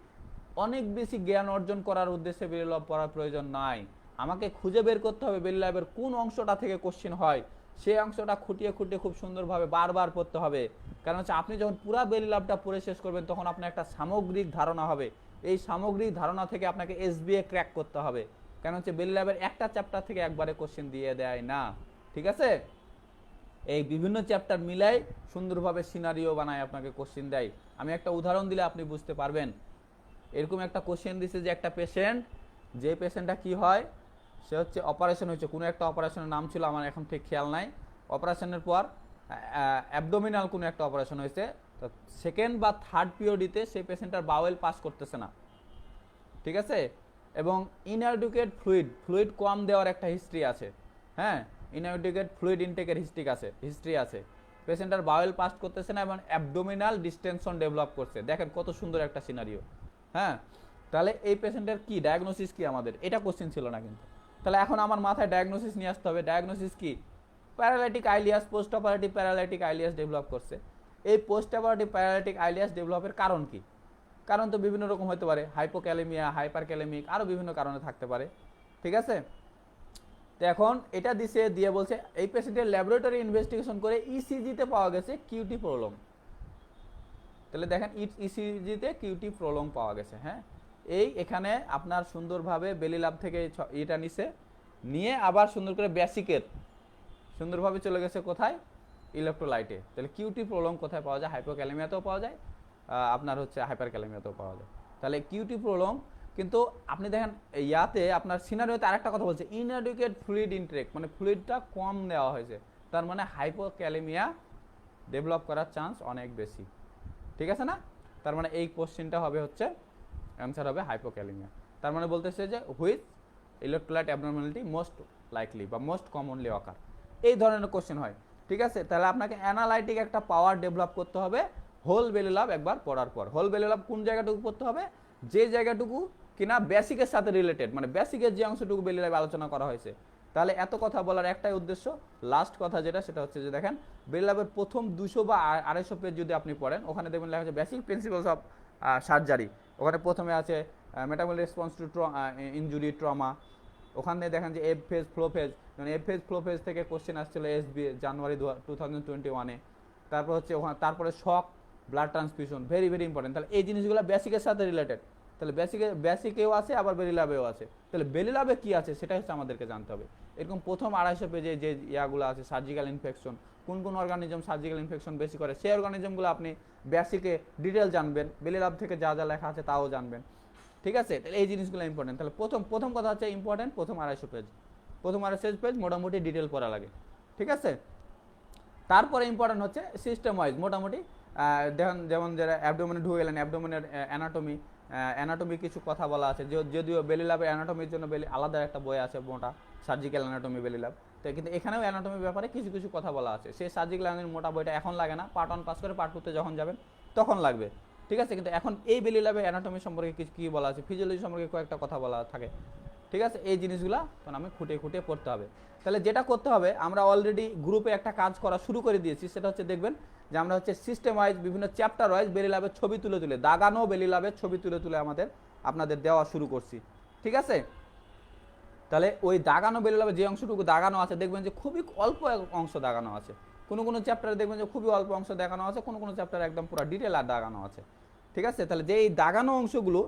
অনেক বেশি জ্ঞান অর্জন করার উদ্দেশ্যে বেলি লাভ পড়ার প্রয়োজন নাই, আমাকে খুঁজে বের করতে হবে বেলি লাভের কোন অংশটা থেকে কোশ্চেন হয়, সেই অংশটা খুঁটিয়ে খুব সুন্দরভাবে বারবার পড়তে হবে। কারণ হচ্ছে আপনি যখন পুরো বেলি লাভটা পড়ে শেষ করবেন, তখন আপনার একটা সামগ্রিক ধারণা হবে, এই সামগ্রিক ধারণা থেকে আপনাকে এসবিএ ক্র্যাক করতে হবে। কারণ হচ্ছে বেলি লাভের একটা চ্যাপ্টার থেকে একবারে কোশ্চেন দিয়ে দেয় না। ঠিক আছে, এই বিভিন্ন চ্যাপ্টার মিলাই সুন্দরভাবে সিনারিও বানায় আপনাকে কোশ্চেন দেয়। আমি একটা উদাহরণ দিলে আপনি বুঝতে পারবেন। এরকম একটা কোশ্চেন দিছে যে একটা পেশেন্ট, যে পেশেন্টটা কি হয়, সে হচ্ছে অপারেশন হয়েছে, কোনো একটা অপারেশনের নাম ছিল আমার এখন ঠিক খেয়াল নাই, অপারেশনের পর অ্যাবডোমিনাল কোনো একটা অপারেশন হয়েছে, তো সেকেন্ড বা থার্ড পিরিয়ডিতে সেই পেশেন্টটার বাওয়েল পাস করতেছে না। ঠিক আছে, এবং ইনঅ্যাডিকুয়েট ফ্লুইড কম দেওয়ার একটা হিস্ট্রি আছে। হ্যাঁ, ইনঅ্যাডিকুয়েট ফ্লুইড ইনটেকের হিস্ট্রি আছে, পেশেন্টার বাওয়েল পাস করতেছে না এবং অ্যাবডোমিনাল ডিস্টেনশন ডেভেলপ করছে। দেখেন কত সুন্দর একটা সিনারিও। হ্যাঁ, তাহলে এই পেশেন্টের কি ডায়াগনোসিস কি আমাদের, এটা কোশ্চেন ছিল না কিন্তু। তাহলে এখন আমার মাথায় ডায়াগনোসিস নিয়ে আসতে হবে। ডায়াগনোসিস কি? Paralytic ileus, post operative paralytic ileus develop করছে। এই পোস্ট অপারেটিভ প্যারালাইটিক আইলিয়াস ডেভেলপের কারণ কি? কারণ তো বিভিন্ন রকম হতে পারে, হাইপোক্যালেমিয়া, হাইপারক্যালেমিক, আরও বিভিন্ন কারণে থাকতে পারে। ঠিক আছে, তো এখন এটা দিয়ে বলছে এই পেশেন্টের ল্যাবরেটরি ইনভেস্টিগেশন করে ইসিজিতে পাওয়া গেছে কিউটি প্রলং। তাহলে দেখেন ইসিজিতে কিউটি প্রলং পাওয়া গেছে। হ্যাঁ, এখানে আপনার সুন্দরভাবে বেলি লাভ থেকে এটা নিয়ে আবার সুন্দর করে বেসিকের সুন্দরভাবে চলে গেছে কোথায়? ইলেকট্রোলাইটে। তাহলে কিউটি প্রলং কোথায় পাওয়া যায়? হাইপোক্যালেমিয়াতেও পাওয়া যায়, আপনার হচ্ছে হাইপারক্যালেমিয়াতেও পাওয়া যায়। তাহলে কিউটি প্রলং কিন্তু আপনি দেখেন ইয়াতে আপনার সিনারিওতে আরেকটা কথা বলছে, ইনঅ্যাডিকুয়েট ফ্লুইড ইনটেক, মানে ফ্লুইডটা কম দেওয়া হয়েছে, তার মানে হাইপোক্যালেমিয়া ডেভেলপ করার চান্স অনেক বেশি। ঠিক আছে না? তার মানে এই কোশ্চেনটা হবে হচ্ছে অ্যান্সার হবে হাইপোক্যালেমিয়া। তার মানে বলতেছে যে which electrolyte abnormality most likely বা মোস্ট কমনলি অকার, এই ধরনের কোশ্চেন হয়। ঠিক আছে, তাহলে আপনাকে অ্যানালাইটিক একটা পাওয়ার ডেভেলপ করতে হবে হোল বেলি লাভ একবার পড়ার পর। হোল বেলি লাভ কোন জায়গাটুকু পড়তে হবে? যে জায়গাটুকু কিনা বেসিকের সাথে রিলেটেড, মানে বেসিকের যে অংশটুকু বেলি লাভ আলোচনা করা হয়েছে। তাহলে এত কথা বলার একটাই উদ্দেশ্য, লাস্ট কথা যেটা সেটা হচ্ছে যে দেখেন বেলি লাভের প্রথম 200 বা 250 পেজ যদি আপনি পড়েন, ওখানে দেখবেন লেখা আছে বেসিক প্রিন্সিপালস অফ সার্জারি। ওখানে প্রথমে আছে metabolic response to injury, trauma, ওখানে দেখেন যে এফ ফেজ ফ্লো ফেজ, মানে এফ ফেজ ফ্লো ফেজ থেকে কোশ্চেন আসছিল এসবি জানুয়ারি 2021-এ। তারপর হচ্ছে ওখানে তারপরে shock, blood transfusion, very very important. তাহলে এই জিনিসগুলো বেসিকের সাথে রিলেটেড। তাহলে বেসিকেও আছে আবার বেলি ল্যাবেও আছে। তাহলে বেলি ল্যাবে কী আছে সেটাই হচ্ছে আমাদেরকে জানতে হবে। এরকম প্রথম 250 পেজে যে ইয়াগুলো আছে, সার্জিক্যাল ইনফেকশন, কোন কোন অর্গানিজম সার্জিক্যাল ইনফেকশন বেশি করে, সেই অর্গানিজমগুলো আপনি বেসিকে ডিটেল জানবেন, বেলি ল্যাব থেকে যা যা লেখা আছে তাও জানবেন। ঠিক আছে, তাহলে এই জিনিসগুলো ইম্পর্টেন্ট। তাহলে প্রথম কথা হচ্ছে ইম্পর্টেন্ট প্রথম 250 পেজ, প্রথম 250 পেজ মোটামুটি ডিটেল পড়া লাগে। ঠিক আছে, তারপরে ইম্পর্টেন্ট হচ্ছে সিস্টেম ওয়াইজ মোটামুটি দেখুন, যেমন যারা অ্যাবডোমেনে ঢুকে গেলেন, অ্যাবডোমেনের অ্যানাটমি কিছু কথা বলা আছে, যদিও বেলি ল্যাবের অ্যানাটমির জন্য আলাদা একটা বই আছে মোটা, সার্জিক্যাল অ্যানাটমি বেলি ল্যাব। তো কিন্তু এখানেও অ্যানাটমির ব্যাপারে কিছু কিছু কথা বলা আছে। সেই সার্জিক্যাল অ্যানাটমির মোটা বইটা এখন লাগে না, পার্ট 1 পাস করে পার্ট 2তে যখন যাবেন তখন লাগবে। ঠিক আছে, কিন্তু এখন এই বেলি ল্যাবে অ্যানাটমি সম্পর্কে কিছু কী বলা আছে, ফিজিওলজি সম্পর্কে কয়েকটা কথা বলা থাকে। ঠিক আছে, এই জিনিসগুলো তখন আমি খুঁটে খুঁটে পড়তে হবে। তাহলে যেটা করতে হবে, আমরা অলরেডি গ্রুপে একটা কাজ করা শুরু করে দিয়েছি, সেটা হচ্ছে দেখবেন যে আমরা হচ্ছে সিস্টেম ওয়াইজ বিভিন্ন চ্যাপ্টার ওয়াইজ বেলি ল্যাবের ছবি তুলে তুলে, দাগানো বেলি ল্যাবের ছবি তুলে তুলে আপনাদের দেওয়া শুরু করছি। ঠিক আছে, তাহলে ওই দাগানো বেলি ল্যাবের যে অংশটুকু দাগানো আছে দেখবেন যে খুবই অল্প অংশ দাগানো আছে, কোনো কোনো চ্যাপ্টারে দেখবেন যে খুবই অল্প অংশ দেখানো আছে, কোনো কোনো চ্যাপ্টারে একদম পুরো ডিটেল আর দাগানো আছে। ঠিক আছে, তাহলে যে এই দাগানো অংশগুলো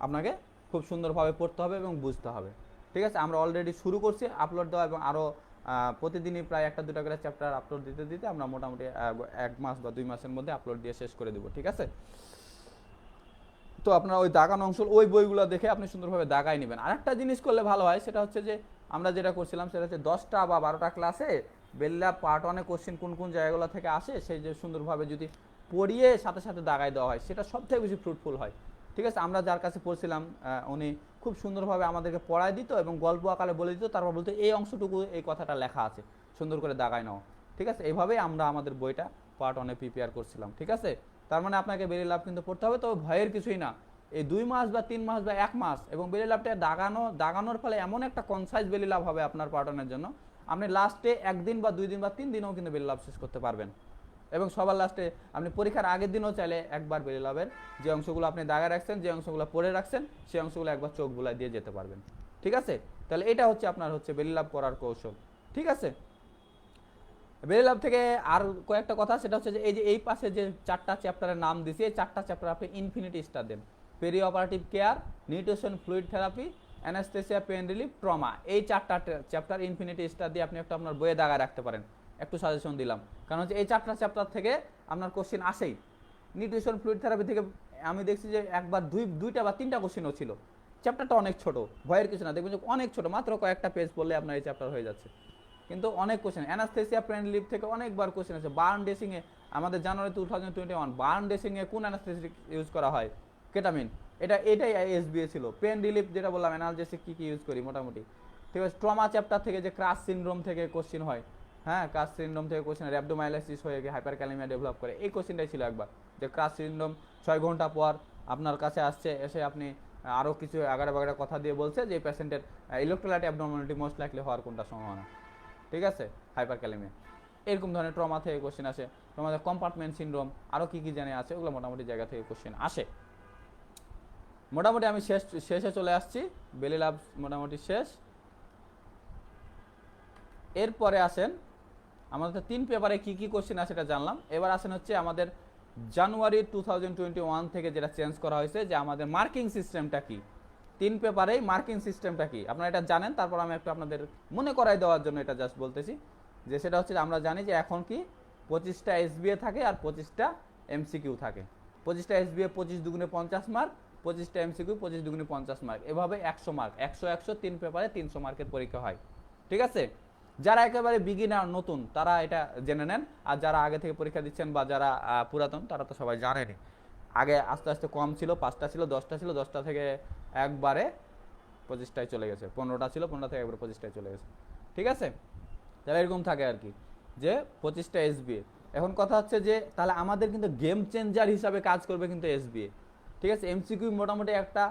আপনাকে খুব সুন্দরভাবে পড়তে হবে এবং বুঝতে হবে। ঠিক আছে, আমরা অলরেডি শুরু করছি আপলোড দেওয়া, এবং আরও প্রতিদিনই প্রায় 1-2টা করে চ্যাপ্টার আপলোড দিতে দিতে আমরা মোটামুটি 1 মাস বা 2 মাসের মধ্যে আপলোড দিয়ে শেষ করে দেবো। ঠিক আছে, তো আপনারা ওই দাগানো অংশ ওই বইগুলো দেখে আপনি সুন্দরভাবে দাগাই নেবেন। আরেকটা জিনিস করলে ভালো হয়, সেটা হচ্ছে যে আমরা যেটা করছিলাম সেটা হচ্ছে 10টা বা 12টা ক্লাসে বেলি ল্যাব পার্ট 1-এ কোশ্চেন কোন কোন জায়গাগুলো থেকে আসে সেই যে সুন্দরভাবে যদি পড়িয়ে সাথে সাথে দাগাই দেওয়া হয়, সেটা সবথেকে বেশি ফ্রুটফুল হয়। ঠিক আছে, আমরা যার কাছে পড়ছিলাম উনি খুব সুন্দরভাবে আমাদেরকে পড়ায় দিত এবং গল্প আকারে বলে দিত, তারপর বলতো এই অংশটুকু এই কথাটা লেখা আছে, সুন্দর করে দাগাই নাও। ঠিক আছে, এইভাবেই আমরা আমাদের বইটা পার্ট 1-এ প্রিপেয়ার করছিলাম। ঠিক আছে, তার মানে আপনাকে বেলি ল্যাব কিন্তু পড়তে হবে, তবে ভয়ের কিছুই না। এই 2 মাস বা 3 মাস বা 1 মাস এবং বেলি ল্যাবটা দাগানোর ফলে এমন একটা কনসাইজ বেলি ল্যাব হবে আপনার পার্ট 1-এর জন্য, আপনি লাস্টে 1 দিন বা 2 দিন বা 3 দিনেও কিন্তু বেলি ল্যাব শেষ করতে পারবেন। এবং সবার লাস্টে আপনি পরীক্ষার আগের দিনও চাইলে একবার বেলি ল্যাবের যে অংশগুলো আপনি দাগা রাখছেন, যে অংশগুলো পড়ে রাখছেন, সেই অংশগুলো একবার চোখ বুলাই দিয়ে যেতে পারবেন। ঠিক আছে, তাহলে এটা হচ্ছে আপনার হচ্ছে বেলি ল্যাব করার কৌশল। ঠিক আছে, বেলি ল্যাব থেকে আর কয়েকটা কথা, সেটা হচ্ছে যে এই পাশে যে 4টা চ্যাপ্টারের নাম দিছি, এই 4টা চ্যাপ্টার আপনি ইনফিনিটি স্টার দেন। Perioperative care, nutrition, fluid therapy, anaesthesia, pain relief, trauma, এই 4টা চ্যাপ্টার ইনফিনিটি স্টার দিয়ে আপনি একটা আপনার বইয়ে দাগা রাখতে পারেন। একটু সাজেশন দিলাম, কারণ হচ্ছে এই 4টা চ্যাপ্টার থেকে আপনার কোশ্চেন আসেই। নিউট্রিশন ফ্লুইড থেরাপি থেকে আমি দেখছি যে একবার 2টা বা 3টা কোশ্চেনও ছিল। চ্যাপ্টারটা অনেক ছোট, ভয়ের কিছু না, দেখবেন যে অনেক ছোট, মাত্র কয়েকটা পেজ পড়লে আপনার এই চ্যাপ্টার হয়ে যাচ্ছে, কিন্তু অনেক কোশ্চেন। অ্যানাস্থেসিয়া, পেন রিলিফ থেকে অনেকবার কোশ্চেন আছে। বার্ন ড্রেসিংয়ে আমাদের জানুয়ারি 2021 বার্ন ড্রেসিংয়ে কোন অ্যানাস্থেসিক ইউজ করা হয়, কেটামিন, এটাই এসবিএ ছিল। পেন রিলিফ যেটা বললাম, অ্যানালজেসিক কী কী ইউজ করি মোটামুটি। ঠিক আছে, ট্রমা চ্যাপ্টার থেকে যে ক্রাশ সিনড্রোম থেকে কোশ্চেন হয়, হ্যাঁ ক্রাশ সিনড্রোম থেকে কোশ্চেন, র‍্যাবডোমাইলাইসিস হয়ে গিয়ে হাইপারক্যালেমিয়া ডেভেলপ করে, এই কোশ্চেনটাই ছিল একবার, যে ক্রাশ সিনড্রোম 6 ঘন্টা পর আপনার কাছে আসছে, এসে আপনি আরও কিছু আগাড়া বাগাড়া কথা দিয়ে বলছে যে এই পেশেন্টের ইলেকট্রোলাইট অ্যাবনর্মালিটি মোস্ট লাইকলি হওয়ার কোনটা সম্ভাবনা। ঠিক আছে, হাইপারক্যালেমিয়া, এরকম ধরনের ট্রমা থেকে কোশ্চেন আসে। ট্রমাতে কম্পার্টমেন্ট সিনড্রোম, আরও কী কী জানে আছে, ওগুলো মোটামুটি জায়গা থেকে কোশ্চেন আসে। মোটামুটি আমি শেষে চলে আসছি, বেলি ল্যাব মোটামুটি শেষ। এরপরে আসেন আমাদের 3 পেপারে কী কী কোশ্চেন আছে সেটা জানলাম। এবার আসেন হচ্ছে আমাদের জানুয়ারি 2021 থেকে যেটা চেঞ্জ করা হয়েছে, যে আমাদের মার্কিং সিস্টেমটা কি, 3 পেপারেই মার্কিং সিস্টেমটা কি আপনারা এটা জানেন। তারপর আমি একটু আপনাদের মনে করাই দেওয়ার জন্য এটা জাস্ট বলতেছি, যে সেটা হচ্ছে আমরা জানি যে এখন কি 25টা এসবিএ থাকে আর 25টা এমসিকিউ থাকে। 25টা এসবিএ 25 দুগুণে 50 মার্ক, 25টা এমসিকিউ 25 দুগুণে 50 মার্ক, এভাবে 100 মার্ক, 100 3 পেপারে 300 মার্কের পরীক্ষা হয়। ঠিক আছে, যারা একেবারে বিগিনার নতুন তারা এটা জেনে নেন, আর যারা আগে থেকে পরীক্ষা দিচ্ছেন বা যারা পুরাতন তারা তো সবাই জানেনি। আগে আস্তে আস্তে কম ছিল, 5টা ছিল, 10টা ছিল, 10টা থেকে একবারে 25টায় চলে গেছে, 15টা ছিল, 15টা থেকে একবারে 25টায় চলে গেছে। ঠিক আছে, তাহলে এরকম থাকে আর কি, যে 25টা এসবিএ। এখন কথা হচ্ছে যে তাহলে আমাদের কিন্তু গেম চেঞ্জার হিসাবে কাজ করবে কিন্তু এসবিএ। ঠিক আছে, এমসিকিউ মোটামুটি একটা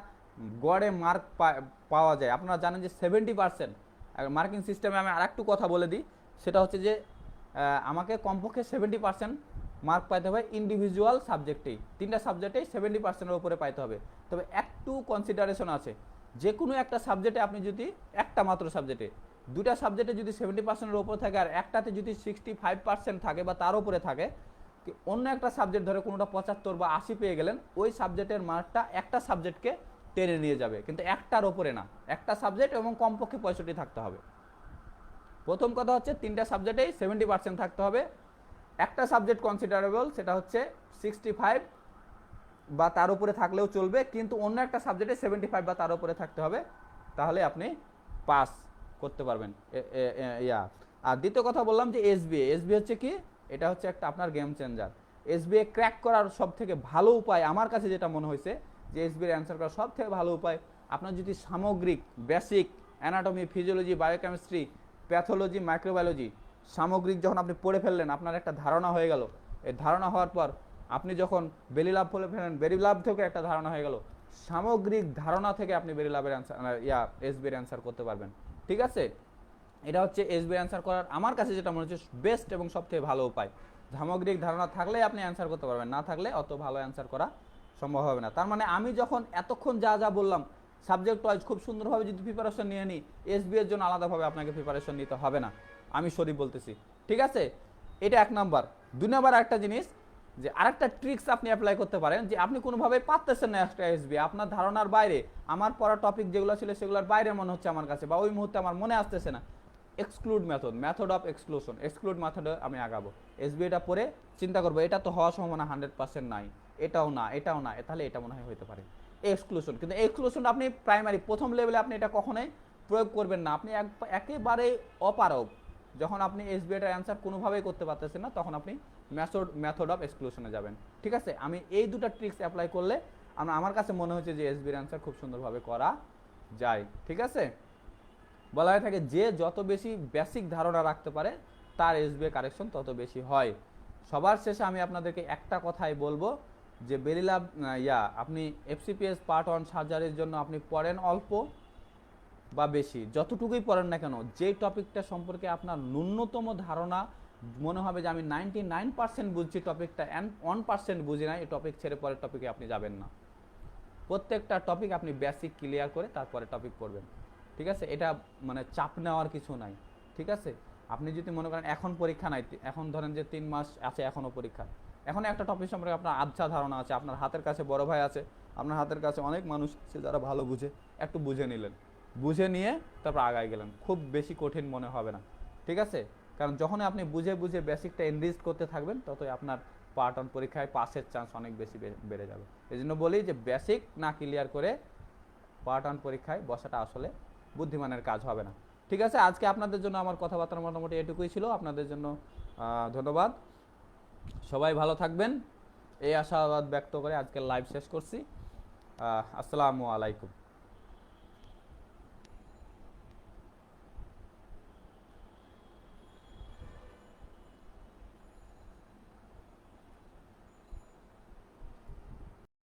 গড়ে মার্ক পাওয়া যায়, আপনারা জানেন যে 70%। মার্কিং সিস্টেমে আমি আর একটু কথা বলে দিই, সেটা হচ্ছে যে আমাকে কমপক্ষে 70% মার্ক পাইতে হবে ইন্ডিভিজুয়াল সাবজেক্টেই, 3টা সাবজেক্টেই 70%-এর উপরে পাইতে হবে। তবে একটু কনসিডারেশন আছে, যে কোনো একটা সাবজেক্টে আপনি যদি একটা মাত্র সাবজেক্টে, দুটা সাবজেক্টে যদি 70%-এর উপর থাকে আর একটাতে যদি 65% থাকে বা তার উপরে থাকে, অন্য একটা সাবজেক্ট ধরে কোনোটা 75 বা 80 পেয়ে গেলেন, ওই সাবজেক্টের মার্কটা একটা সাবজেক্টকে টেনে নিয়ে যাবে, কিন্তু একটার ওপরে না, একটা সাবজেক্ট এবং কমপক্ষে 65 থাকতে হবে। প্রথম কথা হচ্ছে 3টা সাবজেক্টেই 70% থাকতে হবে। একটা সাবজেক্ট কনসিডারেবল, সেটা হচ্ছে 65 বা তার উপরে থাকলেও চলবে, কিন্তু অন্য একটা সাবজেক্টে 75 বা তার উপরে থাকতে হবে, তাহলে আপনি পাস করতে পারবেন। আর দ্বিতীয় কথা বললাম যে এসবিএ। এসবিএ হচ্ছে কি, এটা হচ্ছে একটা আপনার গেম চেঞ্জার। এসবিএ ক্র্যাক করার সব থেকে ভালো উপায় আমার কাছে যেটা মনে হয়েছে, যে এসবিএর অ্যান্সার করার সব থেকে ভালো উপায়, আপনার যদি সামগ্রিক basic anatomy, physiology, biochemistry, pathology, microbiology সামগ্রিক যখন আপনি পড়ে ফেললেন, আপনার একটা ধারণা হয়ে গেল, এই ধারণা হওয়ার পর আপনি যখন বেরি লাভ পড়ে ফেলেন, বেরি লাভ থেকে একটা ধারণা হয়ে গেল, সামগ্রিক ধারণা থেকে আপনি বেরি লাভের অ্যান্সার এসবিএর অ্যান্সার করতে পারবেন। ঠিক আছে, এটা হচ্ছে এসবিএর অ্যান্সার করার আমার কাছে যেটা মনে হচ্ছে বেস্ট এবং সবথেকে ভালো উপায়। সামগ্রিক ধারণা থাকলে আপনি অ্যান্সার করতে পারবেন, না থাকলে অত ভালো অ্যান্সার করা সম্ভব হবে না। তার মানে আমি যখন এতক্ষণ যা যা বললাম সাবজেক্ট ওয়াইজ খুব সুন্দরভাবে যদি প্রিপারেশন নিয়ে নিই, এসবি এর জন্য আলাদাভাবে আপনাকে প্রিপারেশন নিতে হবে না, আমি সরি বলতেছি। ঠিক আছে, এটা 1 নাম্বার। 2 নাম্বার একটা জিনিস, যে আরেকটা ট্রিক্স আপনি অ্যাপ্লাই করতে পারেন, যে আপনি কোনোভাবে পারতেছেন না একটা এসবি, আপনার ধারণার বাইরে, আমার পড়া টপিক যেগুলো ছিল সেগুলোর বাইরে মনে হচ্ছে আমার কাছে, বা ওই মুহূর্তে আমার মনে আসতেছে না, exclude method, method of exclusion, exclude মেথডে আমি আগাবো। এসবিএটা পড়ে চিন্তা করবো এটা তো হওয়ার সম্ভাবনা 100% নাই, এটাও না, এটাও না, তাহলে এটা মনে হয় হতে পারে, এক্সক্লুশন। কিন্তু এক্সক্লুশন আপনি প্রাইমারি প্রথম লেভেলে আপনি এটা কখনোই প্রয়োগ করবেন না, আপনি একেবারে অপারগ। যখন আপনি এসবিএটার অ্যান্সার কোনোভাবেই করতে পারতেছেন না, তখন আপনি মেথড অফ এক্সক্লুশনে যাবেন। ঠিক আছে, আমি এই দুটো ট্রিক্স অ্যাপ্লাই করলে আমার কাছে মনে হচ্ছে যে এসবির অ্যান্সার খুব সুন্দরভাবে করা যায়। ঠিক আছে, বলা হয়ে থাকে যে যত বেশি বেসিক ধারণা রাখতে পারে তার এসবিএ কারেকশন তত বেশি হয়। সবার শেষে আমি আপনাদেরকে একটা কথাই বলবো, যে বেরিলাভ আপনি এফসিপিএস পার্ট 1 সার্জারির জন্য আপনি পড়েন অল্প বা বেশি, যতটুকুই পড়েন না কেন, যে টপিকটা সম্পর্কে আপনার ন্যূনতম ধারণা মনে হবে যে আমি 99% বুঝছি টপিকটা, 1% বুঝি না, এই টপিক ছেড়ে পরের টপিকে আপনি যাবেন না। প্রত্যেকটা টপিক আপনি বেসিক ক্লিয়ার করে তারপরে টপিক পড়বেন। ঠিক আছে, এটা মানে চাপ নেওয়ার কিছু নাই। ঠিক আছে, আপনি যদি মনে করেন এখন পরীক্ষা নাই, এখন ধরেন যে 3 মাস আছে এখনও পরীক্ষা, এখন একটা টপিক সম্পর্কে আপনার আবছা ধারণা আছে, আপনার হাতের কাছে বড় ভাই আছে, আপনার হাতের কাছে অনেক মানুষ আছে যারা ভালো বুঝে, একটু বুঝে নিলেন, বুঝে নিয়ে তারপর আগায় গেলেন, খুব বেশি কঠিন মনে হবে না। ঠিক আছে, কারণ যখন আপনি বুঝে বুঝে বেসিকটা এনরিচ করতে থাকবেন, ততই আপনার পার্ট 1 পরীক্ষায় পাসের চান্স অনেক বেশি বেড়ে যাবে। এই জন্য বলি যে বেসিক না ক্লিয়ার করে পার্ট 1 পরীক্ষায় বসাটা আসলে বুদ্ধিমানের কাজ হবে না। ঠিক আছে, আজকে আপনাদের জন্য আমার কথাবার্তা মোটামুটি এটুকুই ছিল। আপনাদের জন্য ধন্যবাদ, সবাই ভালো থাকবেন এই আশাবাদ ব্যক্ত করে আজকে লাইভ শেষ করছি। আসসালামু আলাইকুম।